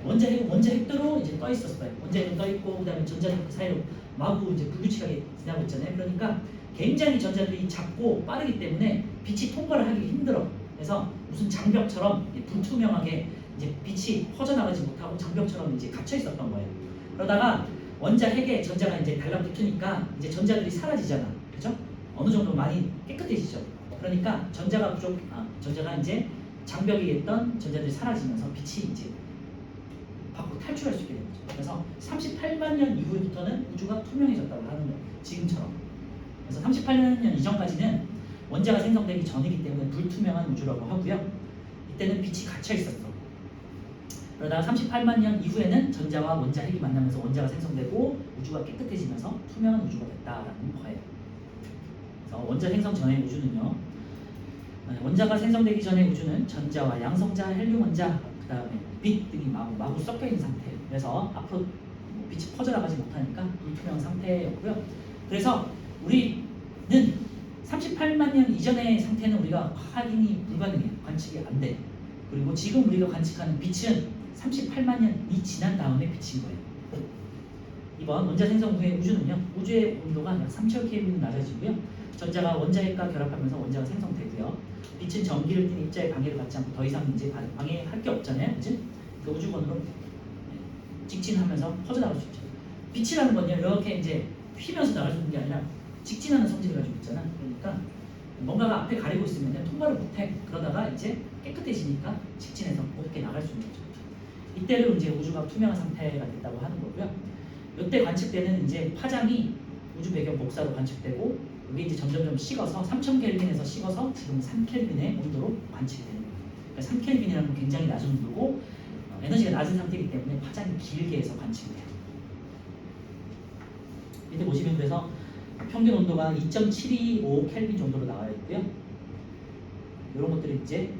원자핵대로 이제 떠 있었어요. 원자핵은 떠 있고 그다음에 전자들 그 사이로 마구 이제 불규칙하게 지나고 있잖아요. 그러니까 굉장히 전자들이 작고 빠르기 때문에 빛이 통과를 하기 힘들어. 그래서 무슨 장벽처럼 불투명하게 이제 빛이 퍼져나가지 못하고 장벽처럼 이제 갇혀 있었던 거예요. 그러다가 원자핵에 전자가 이제 달라붙으니까 이제 전자들이 사라지잖아. 그죠? 어느 정도 많이 깨끗해지죠. 그러니까 전자가 이제 장벽에 있던 전자들이 사라지면서 빛이 이제 밖으로 탈출할 수 있게 되는 거죠. 그래서 38만 년 이후부터는 우주가 투명해졌다고 하는 거예요. 지금처럼. 그래서 38만 년 이전까지는 원자가 생성되기 전이기 때문에 불투명한 우주라고 하고요. 이때는 빛이 갇혀 있었어. 그러다가 38만 년 이후에는 전자와 원자핵이 만나면서 원자가 생성되고 우주가 깨끗해지면서 투명한 우주가 됐다라는 거예요. 그래서 원자 생성 전의 우주는요. 원자가 생성되기 전의 우주는 전자와 양성자, 헬륨 원자, 그 다음에 빛 등이 마구 섞여 있는 상태예요. 그래서 앞으로 빛이 퍼져나가지 못하니까 불투명한 상태였고요. 그래서 우리는 38만 년 이전의 상태는 우리가 확인이 불가능해요. 관측이 안 돼. 그리고 지금 우리가 관측하는 빛은 38만 년이 지난 다음에 빛인 거예요. 이번 원자 생성 후의 우주는요. 우주의 온도가 약 3000 켈빈 낮아지고요. 전자가 원자핵과 결합하면서 원자가 생성되고요. 빛은 전기를 띤 입자의 방해를 받지 않고 더 이상 이제 방해할 게 없잖아요. 그치? 그 우주권으로 직진하면서 퍼져나갈 수 있죠. 빛이라는 건요 이렇게 이제 휘면서 나갈 수 있는 게 아니라 직진하는 성질을 가지고 있잖아. 그러니까 뭔가가 앞에 가리고 있으면 통과를 못해. 그러다가 이제 깨끗해지니까 직진해서 곱게 나갈 수 있는 거죠. 이때를 이제 우주가 투명한 상태가 됐다고 하는 거고요. 이때 관측되는 이제 파장이 우주 배경 복사로 관측되고 이게 이제 점점점 식어서 3000켈빈에서 식어서 지금 3켈빈의 온도로 관측이 되는 거예요. 그러니까 3켈빈이라는 건 굉장히 낮은 온도고 에너지가 낮은 상태이기 때문에 파장이 길게 해서 관측이 돼요. 이때 보시면 그래서 평균 온도가 2.725 켈빈 정도로 나와 있고요. 이런 것들이 이제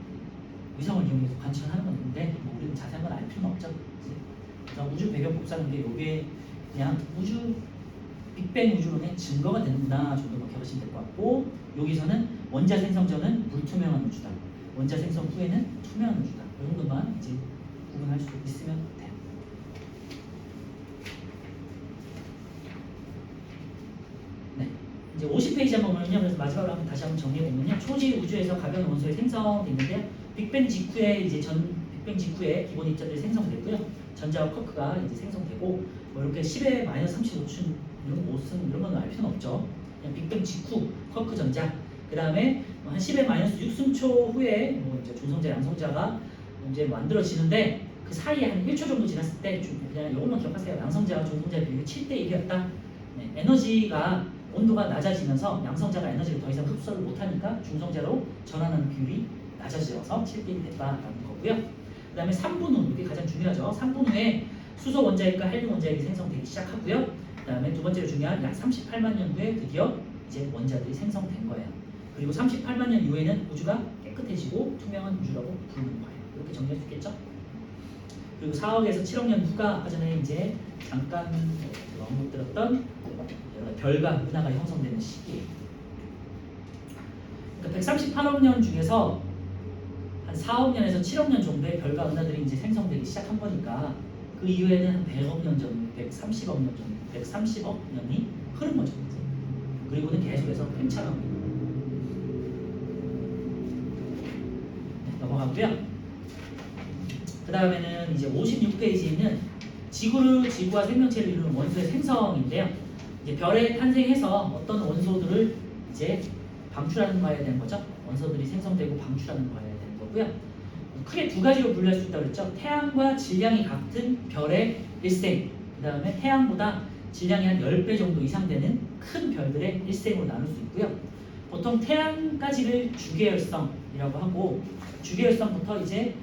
위성을 이용해서 관측을 하는 건데 뭐 우리는 자세한 건 알 필요는 없죠. 그래서 우주 배경 복사라는 게 이게 그냥 우주 빅뱅 우주론의 증거가 되는구나 정도로 기억하시면 될 것 같고, 여기서는 원자 생성 전은 불투명한 우주다, 원자 생성 후에는 투명한 우주다, 이 정도만 이제 구분할 수 있으면 돼요. 네, 이제 50페이지 한번 보면요. 그래서 마지막으로 한번 다시 한번 정리해 보면요. 초지 우주에서 가벼운 원소의 생성되는데요. 빅뱅 직후에 빅뱅 직후에 기본 입자들이 생성되고요. 전자와 쿼크가 이제 생성되고 뭐 이렇게 10의 마이너스 35층 이런 건 알 필요는 없죠. 그냥 빅뱅 직후 쿼크 전자, 그 다음에 한 10의 마이너스 6승초 후에 뭐 이제 중성자, 양성자가 이제 만들어지는데 그 사이에 한 1초 정도 지났을 때 그냥 이것만 기억하세요. 양성자와 중성자의 비율이 7대 1이었다. 네, 에너지가 온도가 낮아지면서 양성자가 에너지를 더 이상 흡수를 못하니까 중성자로 전환하는 비율이 낮아져서 7대 1이 됐다라는 거고요. 그 다음에 3분 후, 이게 가장 중요하죠. 3분 후에 수소 원자핵과 헬륨 원자핵이 생성되기 시작하고요. 그 다음에 두 번째로 중요한 약 38만 년 후에 드디어 이제 원자들이 생성된 거예요. 그리고 38만 년 이후에는 우주가 깨끗해지고 투명한 우주라고 부르는 거예요. 이렇게 정리할 수 있겠죠? 그리고 4억에서 7억 년 후가 아까 전에 이제 잠깐 언급드렸던 별과 은하가 형성되는 시기예요. 그러니까 138억 년 중에서 한 4억 년에서 7억 년 정도의 별과 은하들이 이제 생성되기 시작한 거니까 그 이후에는 한 100억 년 전, 130억 년 정도, 130억 년이 흐른 거죠. 그리고는 계속해서 팽창하고 있는 거예요. 넘어가고요. 그 다음에는 이제 56페이지에는 지구와 생명체를 이루는 원소의 생성인데요. 이제 별에 탄생해서 어떤 원소들을 이제 방출하는 거에 대한 거죠. 원소들이 생성되고 방출하는 거에 대한 거고요. 크게 두 가지로 분류할 수 있다고 그랬죠. 태양과 질량이 같은 별의 일생, 그 다음에 태양보다 질량이 한 10배 정도 이상 되는 큰 별들의 일생으로 나눌 수 있고요. 보통 태양까지를 주계열성이라고 하고, 주계열성부터 이제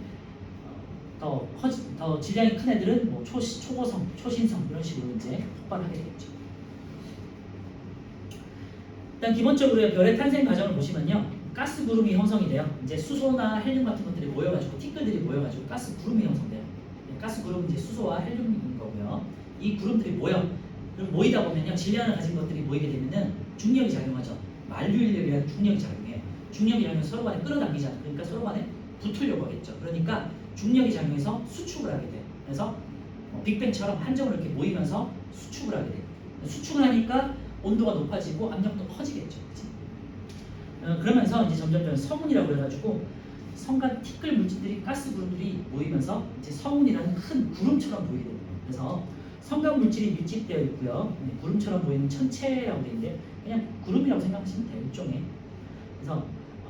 더 질량이 큰 애들은 뭐 초고성, 초신성 이런 식으로 이제 폭발하게 되겠죠. 일단 기본적으로 별의 탄생 과정을 보시면요. 가스 구름이 형성이 돼요. 이제 수소나 헬륨 같은 것들이 모여가지고 티끌들이 모여가지고 가스 구름이 형성돼요. 가스 구름은 이제 수소와 헬륨인 거고요. 이 구름들이 모이다 보면요, 질량을 가진 것들이 모이게 되면은 중력이 작용하죠. 만류인력이라는 중력이 작용해요. 중력이라는 서로 간에 끌어당기잖아요. 그러니까 서로 간에 붙으려고 하겠죠. 그러니까 중력이 작용해서 수축을 하게 돼요. 그래서 빅뱅처럼 한정으로 이렇게 모이면서 수축을 하게 돼요. 수축을 하니까 온도가 높아지고 압력도 커지겠죠. 그치? 그러면서 이제 점점 성운이라고 해가지고 성간 티끌 물질들이 가스 구름들이 모이면서 이제 성운이라는 큰 구름처럼 보이게 됩니다. 그래서 성간 물질이 밀집되어 있고요. 구름처럼 보이는 천체라고 되어 있는데 그냥 구름이라고 생각하시면 돼요. 일종의. 그래서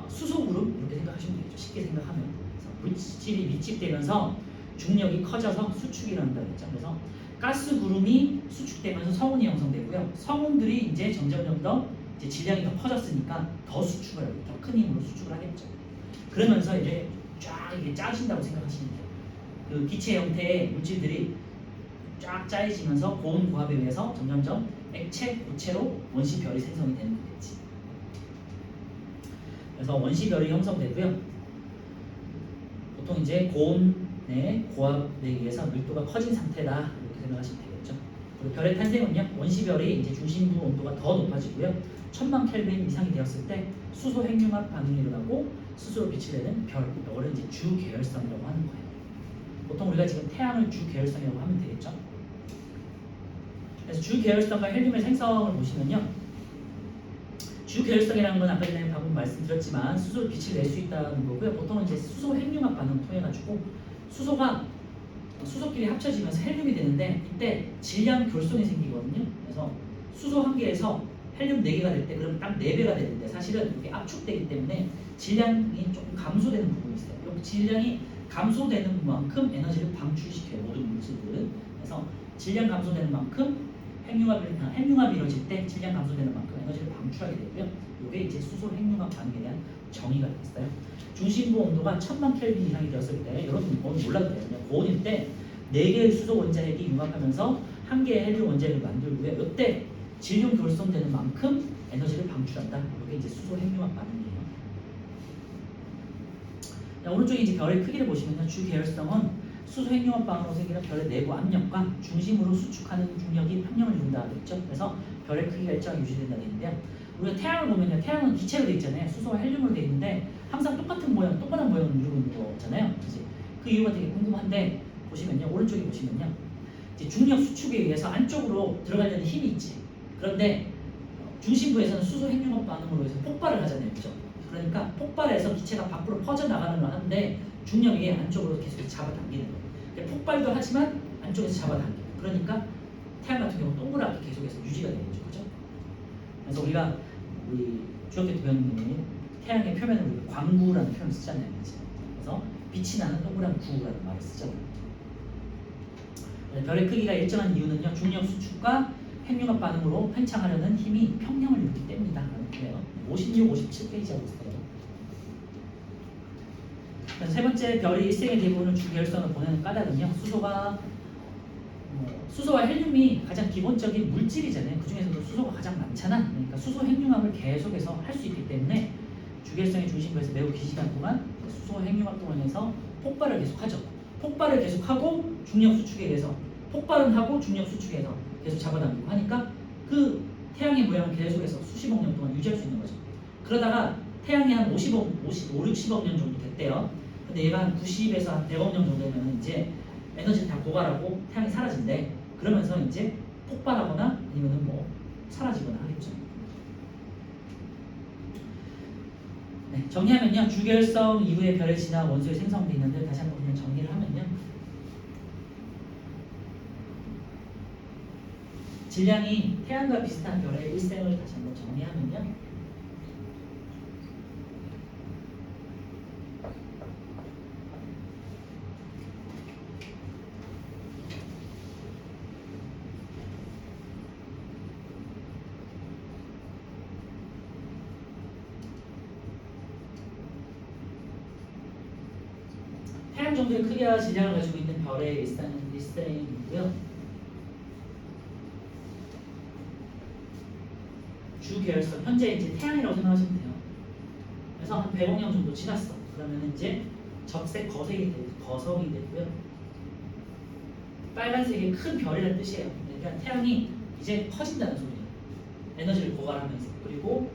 수소 구름 이렇게 생각하시면 되겠죠. 쉽게 생각하면. 그래서 물질이 밀집되면서 중력이 커져서 수축이 일어난다고 했죠. 그래서 가스 구름이 수축되면서 성운이 형성되고요. 성운들이 이제 점점 더 이제 질량이 더 커졌으니까 더 수축을 하고 더 큰 힘으로 수축을 하겠죠. 그러면서 이제 쫙 이게 짜진다고 생각하시면 돼요. 그 기체 형태의 물질들이 쫙 짜여지면서 고온 고압에 의해서 점점점 액체, 고체로 원시별이 생성이 되는 거겠지. 그래서 원시별이 형성되고요. 보통 이제 고온의 고압에 의해서 밀도가 커진 상태다 이렇게 생각하시면 되겠죠. 그리고 별의 탄생은요, 원시별이 이제 중심부 온도가 더 높아지고요, 1000만 켈빈 이상이 되었을 때 수소 핵융합 반응이 일어나고 스스로 빛을 내는 별, 이거를 이제 주계열성이라고 하는 거예요. 보통 우리가 지금 태양을 주계열성이라고 하면 되겠죠. 그래서 주계열성과 헬륨의 생성을 보시면요, 주계열성이라는 건 아까 전에 방금 말씀드렸지만 수소로 빛을 낼 수 있다는 거고요. 보통은 이제 수소 핵융합 반응을 통해 가지고 수소가 수소끼리 합쳐지면서 헬륨이 되는데 이때 질량 결손이 생기거든요. 그래서 수소 한 개에서 헬륨 4개가 될 때 그럼 딱 4배가 되는데 사실은 이게 압축되기 때문에 질량이 조금 감소되는 부분이 있어요. 이 질량이 감소되는 만큼 에너지를 방출시켜요. 모든 물질들은. 그래서 질량 감소되는 만큼 핵융합이 이루어질 때 질량 감소되는 만큼 에너지를 방출하게 되고요. 이게 이제 수소 핵융합 반응에 대한 정의가 됐어요. 중심부 온도가 1000만 켈빈 이상이 되었을 때 여러분 고온 몰라도 돼요. 그냥 고온일 때 4개의 수소 원자핵이 융합하면서 1개의 헬륨 원자핵을 만들고요. 이때 질륨 결손되는 만큼 에너지를 방출한다. 이게 이제 수소 핵융합 반응이에요. 자, 오른쪽에 이제 별의 크기를 보시면요. 주 계열성은 수소 핵융합 반응으로 생기는 별의 내부 압력과 중심으로 수축하는 중력이 평형을 이룬다 그랬죠. 그래서 별의 크기가 일정하게 유지된다고 했는데요. 우리가 태양을 보면요. 태양은 기체로 되어 있잖아요. 수소와 헬륨으로 되어 있는데 항상 똑같은 모양, 똑같은 모양을 이루고 있는 거잖아요. 그치? 그 이유가 되게 궁금한데 보시면요. 오른쪽에 보시면요. 이제 중력 수축에 의해서 안쪽으로 들어가려는 힘이 있지. 그런데 중심부에서는 수소 핵융합 반응으로 해서 폭발을 하잖아요. 그죠? 그러니까 폭발해서 기체가 밖으로 퍼져나가는 걸 하는데 중력이 안쪽으로 계속 잡아당기는 거예요. 그러니까 폭발도 하지만 안쪽에서 잡아당겨요. 그러니까 태양 같은 경우는 동그랗게 계속해서 유지가 되는 거죠. 그죠? 그래서 우리 중학교 때 배웠는 태양의 표면을 우리가 광구라는 표현을 쓰잖아요. 그치? 그래서 빛이 나는 동그란 구라는 말을 쓰죠. 별의 크기가 일정한 이유는요. 중력 수축과 핵융합 반응으로 팽창하려는 힘이 평형을 이루기 때문이다. 그래요. 56, 57페이지하고 있어요. 세 번째 별이 일생의 대부분을 주계열성을 보내는 까닭은요. 수소와 헬륨이 가장 기본적인 물질이잖아요. 그 중에서도 수소가 가장 많잖아. 그러니까 수소 핵융합을 계속해서 할 수 있기 때문에 주계열성의 중심부에서 매우 긴 시간 동안 수소 핵융합 동안에서 폭발을 계속하죠. 폭발을 계속하고 중력 수축에 의해서 폭발은 하고 중력 수축에서 계속 잡아당기고 하니까 그 태양의 모양을 계속해서 수십억 년 동안 유지할 수 있는 거죠. 그러다가 태양이 한 50억, 60억 년 정도 됐대요. 근데 얘가 한 90에서 한 100억 년 정도 되면 이제 에너지를 다 고갈하고 태양이 사라진대. 그러면서 이제 폭발하거나 아니면은 뭐 사라지거나 하겠죠. 네, 정리하면요. 주계열성 이후에 별의 진화 원소의 생성돼 있는데 다시 한번 그냥 정리를 하면요. 질량이 태양과 비슷한 별의 일생을 다시 한번 정리하면요. 태양 정도의 크기와 질량을 가지고 있는 별의 일생이고요. 주계열성 현재 이제 태양이라고 생각하시면 돼요. 그래서 한 100억 년 정도 지났어. 그러면 이제 적색 거성이 되고요. 빨간색이 큰 별이라는 뜻이에요. 그러니까 태양이 이제 커진다는 소리예요. 에너지를 고갈하면서. 그리고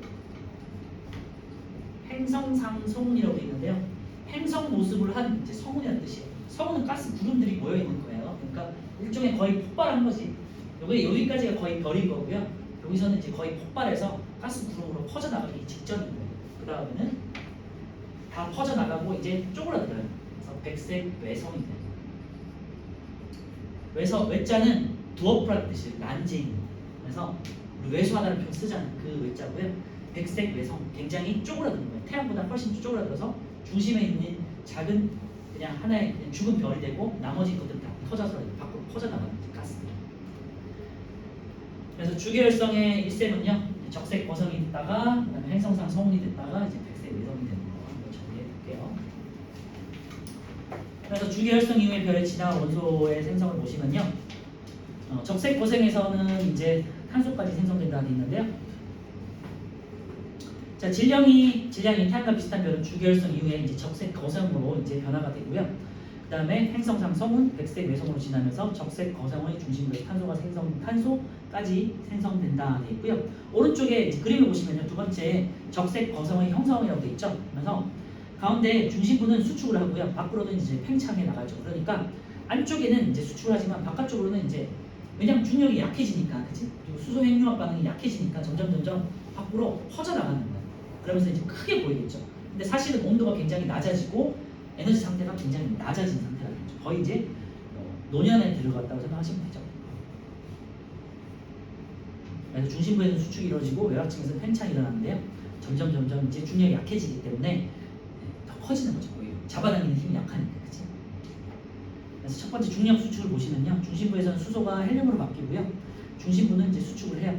행성상성운이라고 되어 있는데요. 행성 모습을 한 이제 성운이라는 뜻이에요. 성운은 가스 구름들이 모여 있는 거예요. 그러니까 일종의 거의 폭발한 거지. 여기까지가 거의 별인 거고요. 여기서는 이제 거의 폭발해서 가스 구름으로 퍼져나가기 직전인 거예요. 그 다음에는 다 퍼져나가고 이제 쪼그라들어요. 그래서 백색 외성이 돼요. 외자는 드워프라는 뜻이에요. 난쟁이. 그래서 우리 외소하다는 표현 쓰잖아요. 그 외자고요. 백색 외성, 굉장히 쪼그라드는 거예요. 태양보다 훨씬 쪼그라들어서 중심에 있는 작은 그냥 하나의 그냥 죽은 별이 되고 나머지 것들 다 터져서 밖으로 퍼져나가는 가스들. 그래서 주계열성의 일생은요. 적색 거성이 있다가 그다음에 행성상 성운이 됐다가 이제 백색 외성이 되는 거 한번 정리해 볼게요. 그래서 주계열성 이후의 별의 진화 원소의 생성을 보시면요. 적색 거성에서는 이제 탄소까지 생성된다 돼 있는데요. 자, 질량이 태양과 비슷한 별은 주계열성 이후에 이제 적색 거성으로 이제 변화가 되고요. 그 다음에 행성상 성운, 백색 외성으로 지나면서 적색 거성의 중심부에서 탄소까지 생성된다 되어 있고요. 오른쪽에 그림을 보시면요. 두 번째 적색 거성의 형성이라고 되어 있죠. 그래서 가운데 중심부는 수축을 하고요. 밖으로는 이제 팽창해 나가죠. 그러니까 안쪽에는 이제 수축을 하지만 바깥쪽으로는 이제 왜냐하면 중력이 약해지니까, 그치? 그리고 수소 핵융합 반응이 약해지니까 점점 밖으로 퍼져나가는 거예요. 그러면서 이제 크게 보이겠죠. 근데 사실은 온도가 굉장히 낮아지고 에너지 상태가 굉장히 낮아진 상태가 되죠. 거의 이제 노년에 들어갔다고 생각하시면 되죠. 그래서 중심부에는 수축이 이루어지고 외곽층에서 팽창이 일어나는데요. 점점 이제 중력이 약해지기 때문에 더 커지는 거죠. 오히려 잡아당기는 힘이 약하니까, 그치? 그래서 첫 번째 중력 수축을 보시면요, 중심부에서는 수소가 헬륨으로 바뀌고요, 중심부는 이제 수축을 해요.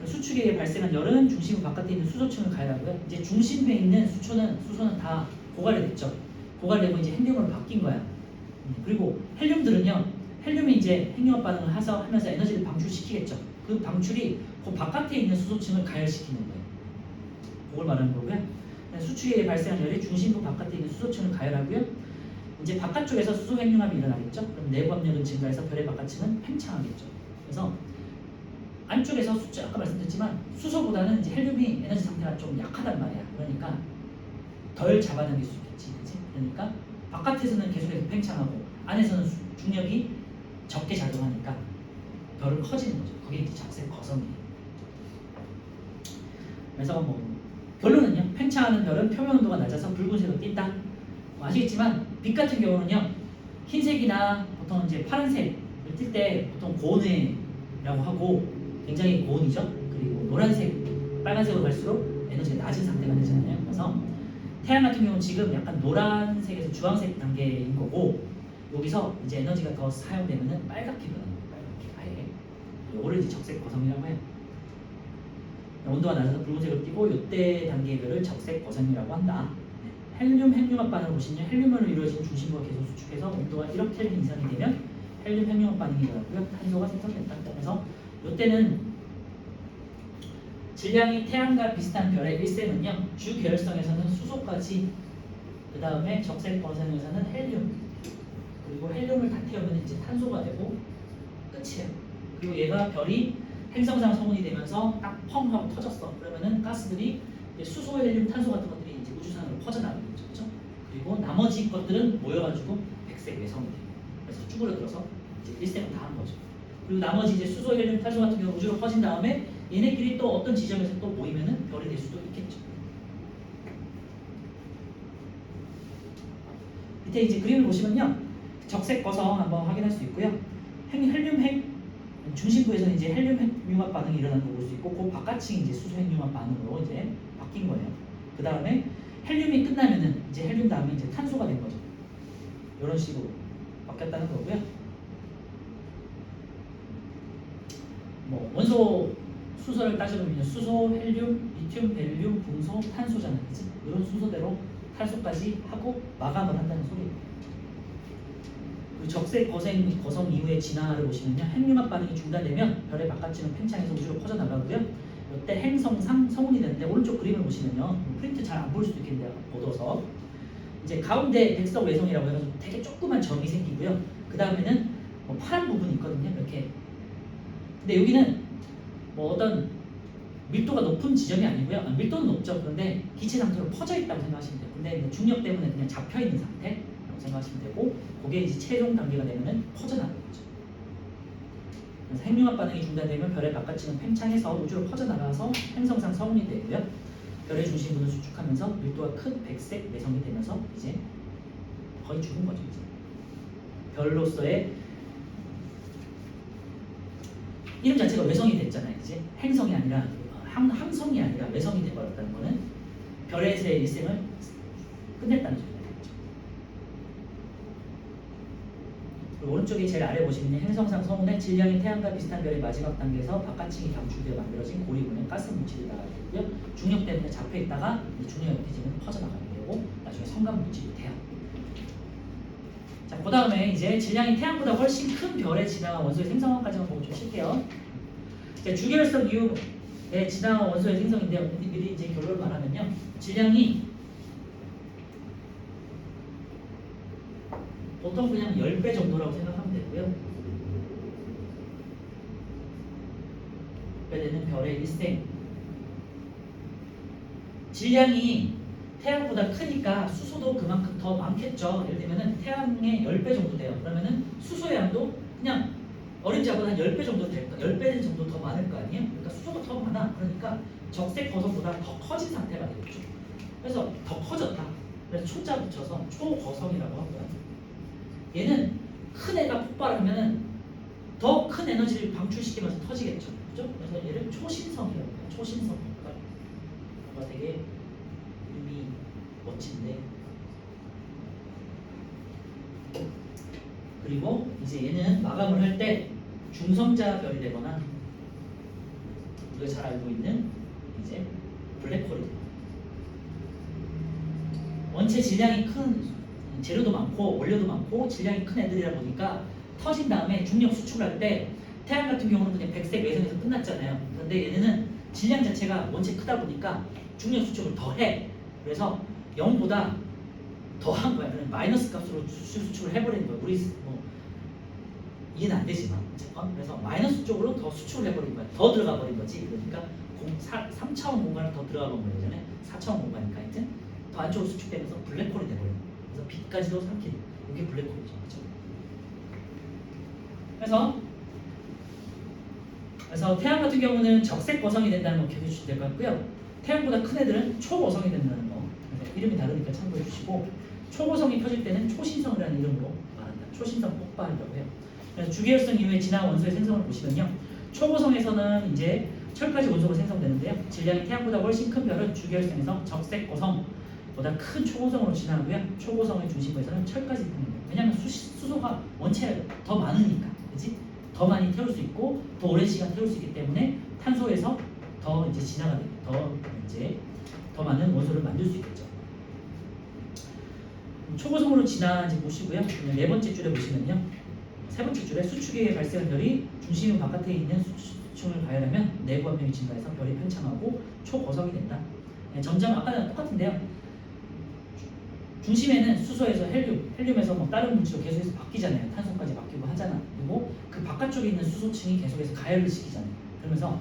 수축에 발생한 열은 중심부 바깥에 있는 수소층을 가열하고요. 이제 중심부에 있는 수소는 다 고갈됐죠. 고갈되고 이제 헬륨으로 바뀐 거야. 그리고 헬륨들은요, 헬륨이 이제 핵융합 반응을 하면서 에너지를 방출시키겠죠. 그 방출이 그 바깥에 있는 수소층을 가열시키는 거예요. 그걸 말하는 거고요. 수축에 발생한 열이 중심부 바깥에 있는 수소층을 가열하고요. 이제 바깥쪽에서 수소 핵융합이 일어나겠죠. 그럼 내부 압력은 증가해서 별의 바깥층은 팽창하겠죠. 그래서 안쪽에서 아까 말씀드렸지만 수소보다는 이제 헬륨이 에너지 상태가 좀 약하단 말이야. 그러니까 덜 잡아당길 수 있겠지, 그치? 그러니까 바깥에서는 계속해서 팽창하고 안에서는 중력이 적게 작용하니까 별은 커지는 거죠. 그게 이제 적색 거성이에요. 그래서 뭐 결론은요, 팽창하는 별은 표면 온도가 낮아서 붉은색으로 띈다. 아시겠지만 빛 같은 경우는요, 흰색이나 보통 이제 파란색을 뜰 때 보통 고온이라고 하고 굉장히 고온이죠. 그리고 노란색, 빨간색으로 갈수록 에너지가 낮은 상태가 되잖아요. 그래서 태양 같은 경우는 지금 약간 노란색에서 주황색 단계인 거고, 여기서 이제 에너지가 더 사용되면은 빨갛게 변하는 거예요. 빨갛게 아예. 오렌지 적색 거성이라고 해요. 온도가 낮아서 붉은색을 띠고 이때 단계의 별을 적색 거성이라고 한다. 헬륨 핵융합 반응을 보시면 헬륨으로 이루어진 중심부가 계속 수축해서 온도가 1억 켈빈 이상이 되면 헬륨 핵융합 반응이 일어나고요. 탄소가 생성된다. 그래서 이때는 질량이 태양과 비슷한 별의 일생은요, 주 계열성에서는 수소까지, 그 다음에 적색 거성에서는 헬륨, 그리고 헬륨을 다 태우면 이제 탄소가 되고 끝이에요. 그리고 얘가 별이 행성상 성운이 되면서 딱 펑 하고 터졌어. 그러면은 가스들이 수소, 헬륨, 탄소 같은 것들이 이제 우주선으로 퍼져나가는 거죠. 그렇죠? 그리고 나머지 것들은 모여가지고 백색 외성이 돼요. 그래서 쭈그러들어서 이제 일생을 다 한 거죠. 그리고 나머지 이제 수소, 헬륨, 탄소 같은 경우 우주로 퍼진 다음에 얘네끼리 또 어떤 지점에서 또 모이면은 별이 될 수도 있겠죠. 밑에 이제 그림을 보시면요, 적색 거성 한번 확인할 수 있고요. 헬륨 핵 중심부에서는 이제 헬륨 핵융합 반응이 일어나는 걸 볼 수 있고, 그 바깥층이 이제 수소 핵융합 반응으로 이제 바뀐 거예요. 그 다음에 헬륨이 끝나면은 이제 헬륨 다음에 이제 탄소가 된 거죠. 이런 식으로 바뀌었다는 거고요. 뭐 원소 수소를 따져보면 수소, 헬륨, 리튬, 벨륨, 붕소, 탄소잖아요. 그치? 이런 순서대로 탄소까지 하고 마감을 한다는 소리예요. 그 적색 거성 이후의 진화를 보시면요, 핵융합 반응이 중단되면 별의 바깥층은 팽창해서 우주로 퍼져나가고요. 이때 행성상 성운이 되는데, 오른쪽 그림을 보시면요, 프린트 잘 안 보일 수도 있겠는데 어두워서 이제 가운데 백석 외성이라고 해가지고 되게 조그만 점이 생기고요. 그 다음에는 뭐 파란 부분이 있거든요, 이렇게. 근데 여기는 뭐 어떤 밀도가 높은 지점이 아니고요. 밀도는 높죠. 그런데 기체 상태로 퍼져 있다고 생각하시면 돼요. 근데 중력 때문에 그냥 잡혀 있는 상태라고 생각하시면 되고, 그게 이제 최종 단계가 되면은 퍼져나가는 거죠. 그래서 핵융합 반응이 중단되면 별의 바깥층은 팽창해서 우주로 퍼져나가서 행성상 성운이 되고요. 별의 중심부는 수축하면서 밀도가 큰 백색 내성이 되면서 이제 거의 죽은 거죠. 이제 별로서의 이름 자체가 외성이 됐잖아요. 이제 행성이 아니라 항성이 아니라 외성이 되어버렸다는 거는 별에서의 일생을 끝냈다는 소리가 되겠죠. 그리고 오른쪽에 제일 아래 보시면 행성상 성운에 질량이 태양과 비슷한 별의 마지막 단계에서 바깥층이 방출되어 만들어진 고리분에 가스 물질이 나가고요. 중력 때문에 잡혀 있다가 중력이 약해지면 퍼져나가게 되고 나중에 성간 물질이 돼요. 자, 그 다음에 이제 질량이 태양보다 훨씬 큰 별의 진화와 원소의 생성까지만 보고 좀 쉴게요. 주계열성 이후의 진화와 원소의 생성인데요. 미리 이제 결론을 말하면요, 질량이 보통 그냥 10배 정도라고 생각하면 되고요. 10배 되는 별의 일생. 질량이 태양보다 크니까 수소도 그만큼 더 많겠죠. 예를 들면은 태양의 10배 정도 돼요. 그러면은 수소의 양도 그냥 어림잡은 한 10배 정도 될까? 10배 정도 더 많을 거 아니에요? 그러니까 수소가 더 많아. 그러니까 적색 거성보다 더 커진 상태가 되겠죠. 그래서 더 커졌다. 그래서 초자 붙여서 초거성이라고 하고요. 얘는 큰 애가 폭발하면은 더 큰 에너지를 방출시키면서 터지겠죠. 그죠? 그래서 얘를 초신성이라고 해요. 초신성 폭발. 뭔가 되게 이름이 멋진데. 그리고 이제 얘는 마감을 할 때 중성자별이 되거나 우리가 잘 알고 있는 이제 블랙홀이 돼요. 원체 질량이 큰 재료도 많고 원료도 많고 질량이 큰 애들이라 보니까 터진 다음에 중력 수축을 할 때 태양 같은 경우는 그냥 백색 외선에서 끝났잖아요. 그런데 얘네는 질량 자체가 원체 크다 보니까 중력 수축을 더 해. 그래서 0보다 더 한 거야. 그냥 마이너스 값으로 수축을 해버리는 거야. 우리 뭐 이해는 안 되지만 어쨌건 그래서 마이너스 쪽으로 더 수축을 해버린 거야. 더 들어가 버린 거지. 그러니까 3차원 공간을 더 들어가 본 거잖아요. 4차원 공간이니까 하여튼 더 안쪽으로 수축되면서 블랙홀이 돼버린 거야. 그래서 빛까지도 삼키는 이게 블랙홀이죠. 그렇죠? 그래서 태양 같은 경우는 적색 거성이 된다는 거 기억해 주시면 될 것 같고요. 태양보다 큰 애들은 초거성이 된다는 거. 그래서 이름이 다르니까 참고해 주시고 초거성이 터질 때는 초신성이라는 이름으로 말한다. 초신성 폭발이라고 해요. 그래서 주계열성 이후에 진화 원소의 생성을 보시면요. 초고성에서는 이제 철까지 원소가 생성되는데요. 질량이 태양보다 훨씬 큰 별은 주계열성에서 적색 고성보다 큰 초고성으로 진화하고요. 초고성의 중심부에서는 철까지 생성됩니다. 왜냐하면 수소가 원체 더 많으니까, 그렇지? 더 많이 태울 수 있고 더 오랜 시간 태울 수 있기 때문에 탄소에서 더 이제 진화가 되고 더 많은 원소를 만들 수 있겠죠. 초고성으로 진화인지 보시고요. 네 번째 줄에 보시면요. 세 번째 줄에 수축에 의해 발생한 별이 중심 바깥에 있는 수축을 가열하면 내부 압력이 증가해서 별이 팽창하고 초거성이 된다. 점점 아까랑 똑같은데요. 중심에는 수소에서 헬륨에서 뭐 다른 물질로 계속해서 바뀌잖아요. 탄소까지 바뀌고 하잖아. 그리고 그 바깥쪽에 있는 수소층이 계속해서 가열을 시키잖아요. 그러면서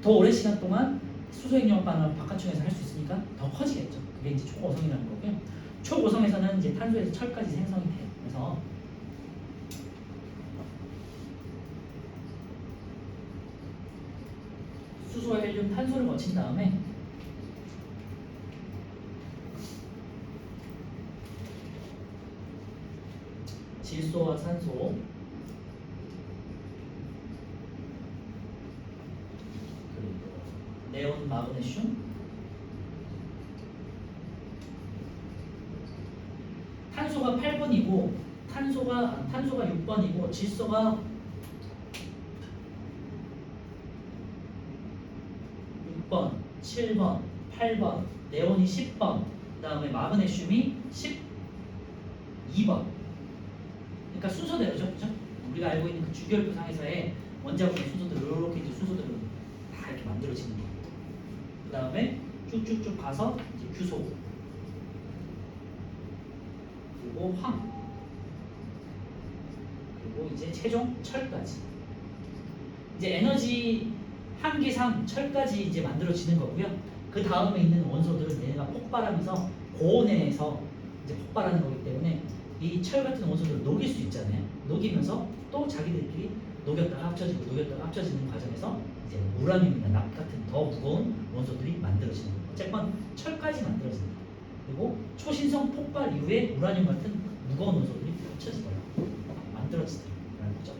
더 오랜 시간 동안 수소 핵융합 반응을 바깥쪽에서 할 수 있으니까 더 커지겠죠. 그게 이제 초고성이라는 거고요. 초고성에서는 이제 탄소에서 철까지 생성이 돼요. 그래서 수소와 헬륨, 탄소를 거친 다음에 질소와 산소 그리고 네온, 마그네슘 탄소가 8번이고 탄소가 6번이고 질소가 6번, 7번, 8번, 네온이 10번, 그 다음에 마그네슘이 12번. 그러니까 순서대로죠, 그죠? 우리가 알고 있는 그 주기율표상에서의 원자분의 순서대로 이렇게 이제 순서대로 다 이렇게 만들어지는 거예요. 그 다음에 쭉쭉쭉 가서 이제 규소, 그리고 황, 그리고 이제 최종 철까지. 이제 에너지 한계상 철까지 이제 만들어지는 거고요. 그 다음에 있는 원소들은 얘네가 폭발하면서 고온에서 이제 폭발하는 거기 때문에 이 철 같은 원소들을 녹일 수 있잖아요. 녹이면서 또 자기들끼리 녹였다가 합쳐지는 과정에서 이제 우라늄이나 납 같은 더 무거운 원소들이 만들어지는 거예요. 어쨌건 철까지 만들어진다. 그리고 초신성 폭발 이후에 우라늄 같은 무거운 원소들이 합쳐지거나 만들어진다는 거죠.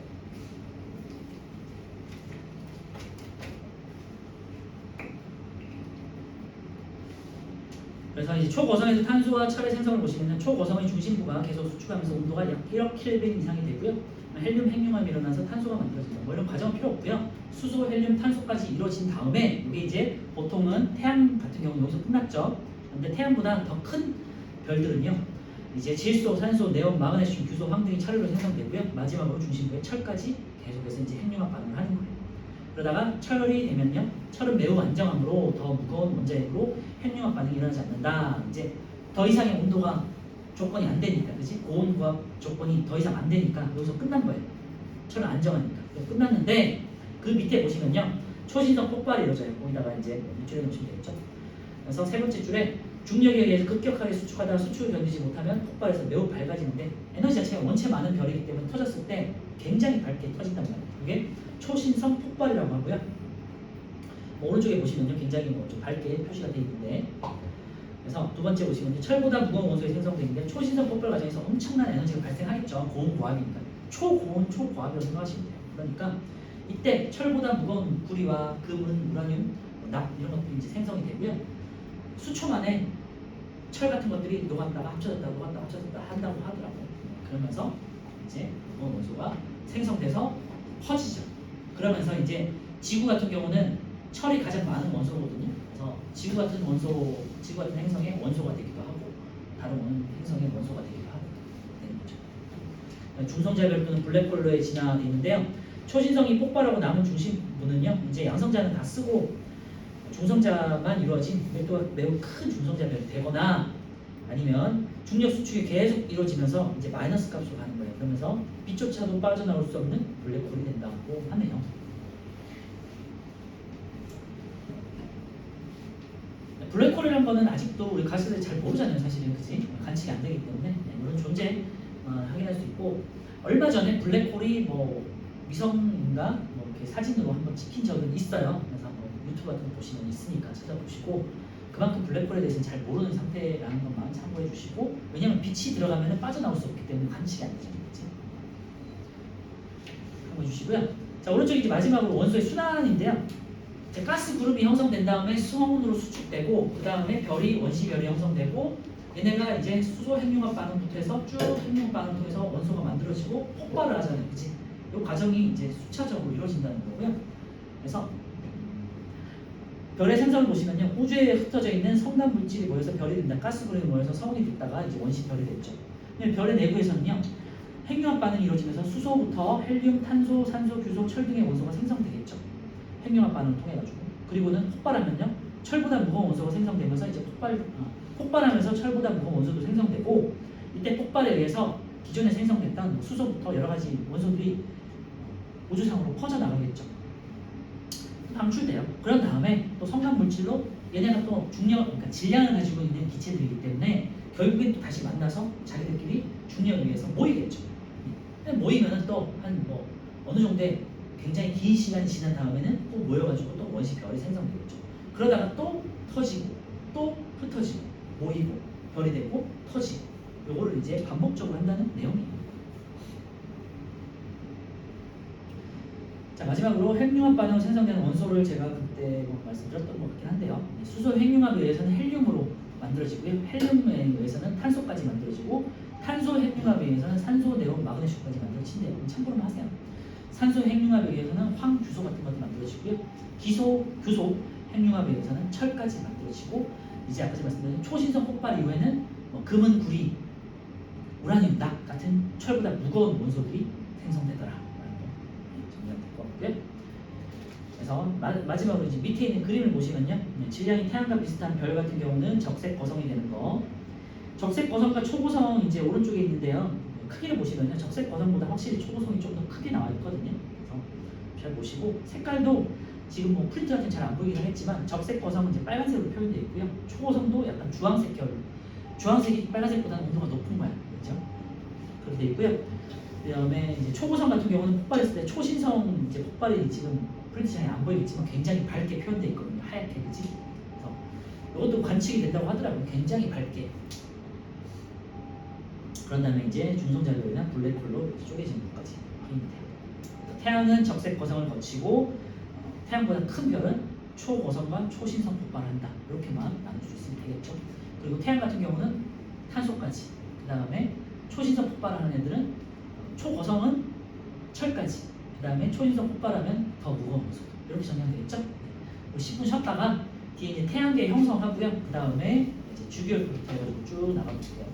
그래서 이제 초고성에서 탄소와 철의 생성을 보시면 초고성의 중심부가 계속 수축하면서 온도가 약 1억 켈빈 이상이 되고요. 헬륨 핵융합이 일어나서 탄소가 만들어진다. 뭐 이런 과정은 필요 없고요. 수소, 헬륨, 탄소까지 이루어진 다음에 이게 이제 보통은 태양 같은 경우는 여기서 끝났죠. 근데 태양보다 더 큰 별들은요. 이제 질소, 산소, 네온, 마그네슘, 규소, 황 등이 차례로 생성되고요. 마지막으로 중심부에 철까지 계속해서 이제 핵융합 반응을 하는 거예요. 그러다가 철이 되면요. 철은 매우 안정함으로 더 무거운 원자핵으로 핵융합 반응이 일어나지 않는다. 이제 더 이상의 온도가 조건이 안 되니까, 그지? 고온과 조건이 더 이상 안 되니까 여기서 끝난 거예요. 철은 안정하니까. 끝났는데 그 밑에 보시면요. 초신성 폭발이 이루어져요. 거기다가 이제 밑줄에 놓으시면 되겠죠. 그래서 세 번째 줄에 중력에 의해서 급격하게 수축하다가 수축을 견디지 못하면 폭발해서 매우 밝아지는데 에너지 자체가 원체 많은 별이기 때문에 터졌을 때 굉장히 밝게 터진단 말이에요. 그게 초신성 폭발이라고 하고요. 오른쪽에 보시면요, 굉장히 좀 밝게 표시가 되어 있는데 그래서 두 번째 보시면 이제 철보다 무거운 원소의 생성되는데 초신성 폭발 과정에서 엄청난 에너지가 발생하겠죠. 고온 고압이니까. 초고온 초고압이라고 생각하시면 돼요. 그러니까 이때 철보다 무거운 구리와 금은 우라늄, 납 이런 것들이 이제 생성이 되고요. 수초 만에 철 같은 것들이 녹았다가 합쳐졌다 녹았다가 합쳐졌다 한다고 하더라고요. 그러면서 이제 무거운 원소가 생성돼서 퍼지죠. 그러면서 이제 지구 같은 경우는 철이 가장 많은 원소거든요. 그래서 지구 같은 행성의 원소가 되기도 하고 다른 행성의 원소가 되기도 하고 되는 거죠. 중성자 별도는 블랙홀로에 진화되어 있는데요. 초신성이 폭발하고 남은 중심부는요. 이제 양성자는 다 쓰고 중성자만 이루어진 매우 큰 중성자 별이 되거나 아니면 중력 수축이 계속 이루어지면서 이제 마이너스 값으로 가는 거예요. 그러면서 빛조차도 빠져나올 수 없는 블랙홀이 된다고 하네요. 블랙홀이라는 거는 아직도 우리 가수들이 잘 모르잖아요. 사실은 그지? 관측이 안 되기 때문에 이런 존재 확인할 수 있고 얼마 전에 블랙홀이 뭐 위성인가 뭐 이렇게 사진으로 한번 찍힌 적은 있어요. 그래서 한번 유튜브 같은 거 보시면 있으니까 찾아보시고 그만큼 블랙홀에 대해서는 잘 모르는 상태라는 것만 참고해 주시고 왜냐면 빛이 들어가면 빠져나올 수 없기 때문에 관측이 안 되잖아요. 그치? 참고해 주시고요. 자 오른쪽 이제 마지막으로 원소의 순환인데요. 가스 그룹이 형성된 다음에 수성운으로 수축되고 그 다음에 원시별이 형성되고 얘네가 이제 수소 핵융합 반응부터 해서 쭉 핵융합 반응 통해서 원소가 만들어지고 폭발을 하잖아요. 그치? 이 과정이 이제 수차적으로 이루어진다는 거고요. 그래서 별의 생성을 보시면요. 우주에 흩어져 있는 성단 물질이 모여서 별이 된다. 가스 그룹이 모여서 성운이 됐다가 이제 원시별이 됐죠. 별의 내부에서는요. 핵융합 반응이 이루어지면서 수소부터 헬륨, 탄소, 산소, 규소, 철 등의 원소가 생성되겠죠. 핵융합 반응을 통해 가지고 그리고는 폭발하면요 철보다 무거운 원소가 생성되면서 이제 폭발하면서 철보다 무거운 원소도 생성되고 이때 폭발에 의해서 기존에 생성됐던 뭐 수소부터 여러 가지 원소들이 우주상으로 퍼져나가겠죠. 방출돼요. 그런 다음에 또 성단 물질로 얘네가 또 그러니까 질량을 가지고 있는 기체들이기 때문에 결국엔 또 다시 만나서 자기들끼리 중력에 의해서 모이겠죠. 모이면은 또 한 뭐 어느 정도의 굉장히 긴 시간이 지난 다음에는 또 모여가지고 또 원시별이 생성되겠죠. 그러다가 또 터지고 또 흩어지고 모이고 별이 되고 터지고 요거를 이제 반복적으로 한다는 내용이에요. 자 마지막으로 핵융합 반응으로 생성되는 원소를 제가 그때 뭐 말씀드렸던 것 같긴 한데요. 수소 핵융합에 의해서는 헬륨으로 만들어지고요. 헬륨에 의해서는 탄소까지 만들어지고 탄소 핵융합에 의해서는 산소, 네온, 마그네슘까지 만들어진대요. 참고로만 하세요. 산소 핵융합에 의해서는 황규소 같은 것도 만들어지고요. 규소 핵융합에 의해서는 철까지 만들어지고 이제 아까 말씀드린 초신성 폭발 이후에는 뭐 금은 구리, 우라늄, 납 같은 철보다 무거운 원소들이 생성되더라. 정리될 것 같고요. 그래서 마지막으로 이제 밑에 있는 그림을 보시면요. 질량이 태양과 비슷한 별 같은 경우는 적색 거성이 되는 거. 적색 거성과 초고성 이제 오른쪽에 있는데요. 크기를 보시면요. 적색 거성보다 확실히 초고성이 좀 더 크게 나와 있거든요. 그래서 잘 보시고 색깔도 지금 뭐 프린트 같은 잘 안 보이긴 했지만 적색 거성은 이제 빨간색으로 표현되어 있고요. 초고성도 약간 주황색 결. 주황색이 빨간색보다는 온도가 높은 거야. 그렇죠? 그렇게 되어 있고요. 그다음에 이제 초고성 같은 경우는 폭발했을 때 초신성 이제 폭발이 지금 프린트장에 안 보이겠지만 굉장히 밝게 표현되어 있거든요. 하얗게 그지? 그래서 이것도 관측이 된다고 하더라고요. 굉장히 밝게. 그런 다음에 이제 중성자별이나 블랙홀로 쪼개지는 것까지 확인이 돼요. 태양은 적색 거성을 거치고 태양보다 큰 별은 초고성과 초신성 폭발을 한다. 이렇게만 나눌 수 있으면 되겠죠. 그리고 태양 같은 경우는 탄소까지. 그 다음에 초신성 폭발하는 애들은 초고성은 철까지. 그 다음에 초신성 폭발하면 더 무거운 원소. 이렇게 정리하면 되겠죠. 10분 쉬었다가 뒤에 이제 태양계 형성하고요. 그 다음에 이제 주기율부터 해가지고 쭉 나가볼게요.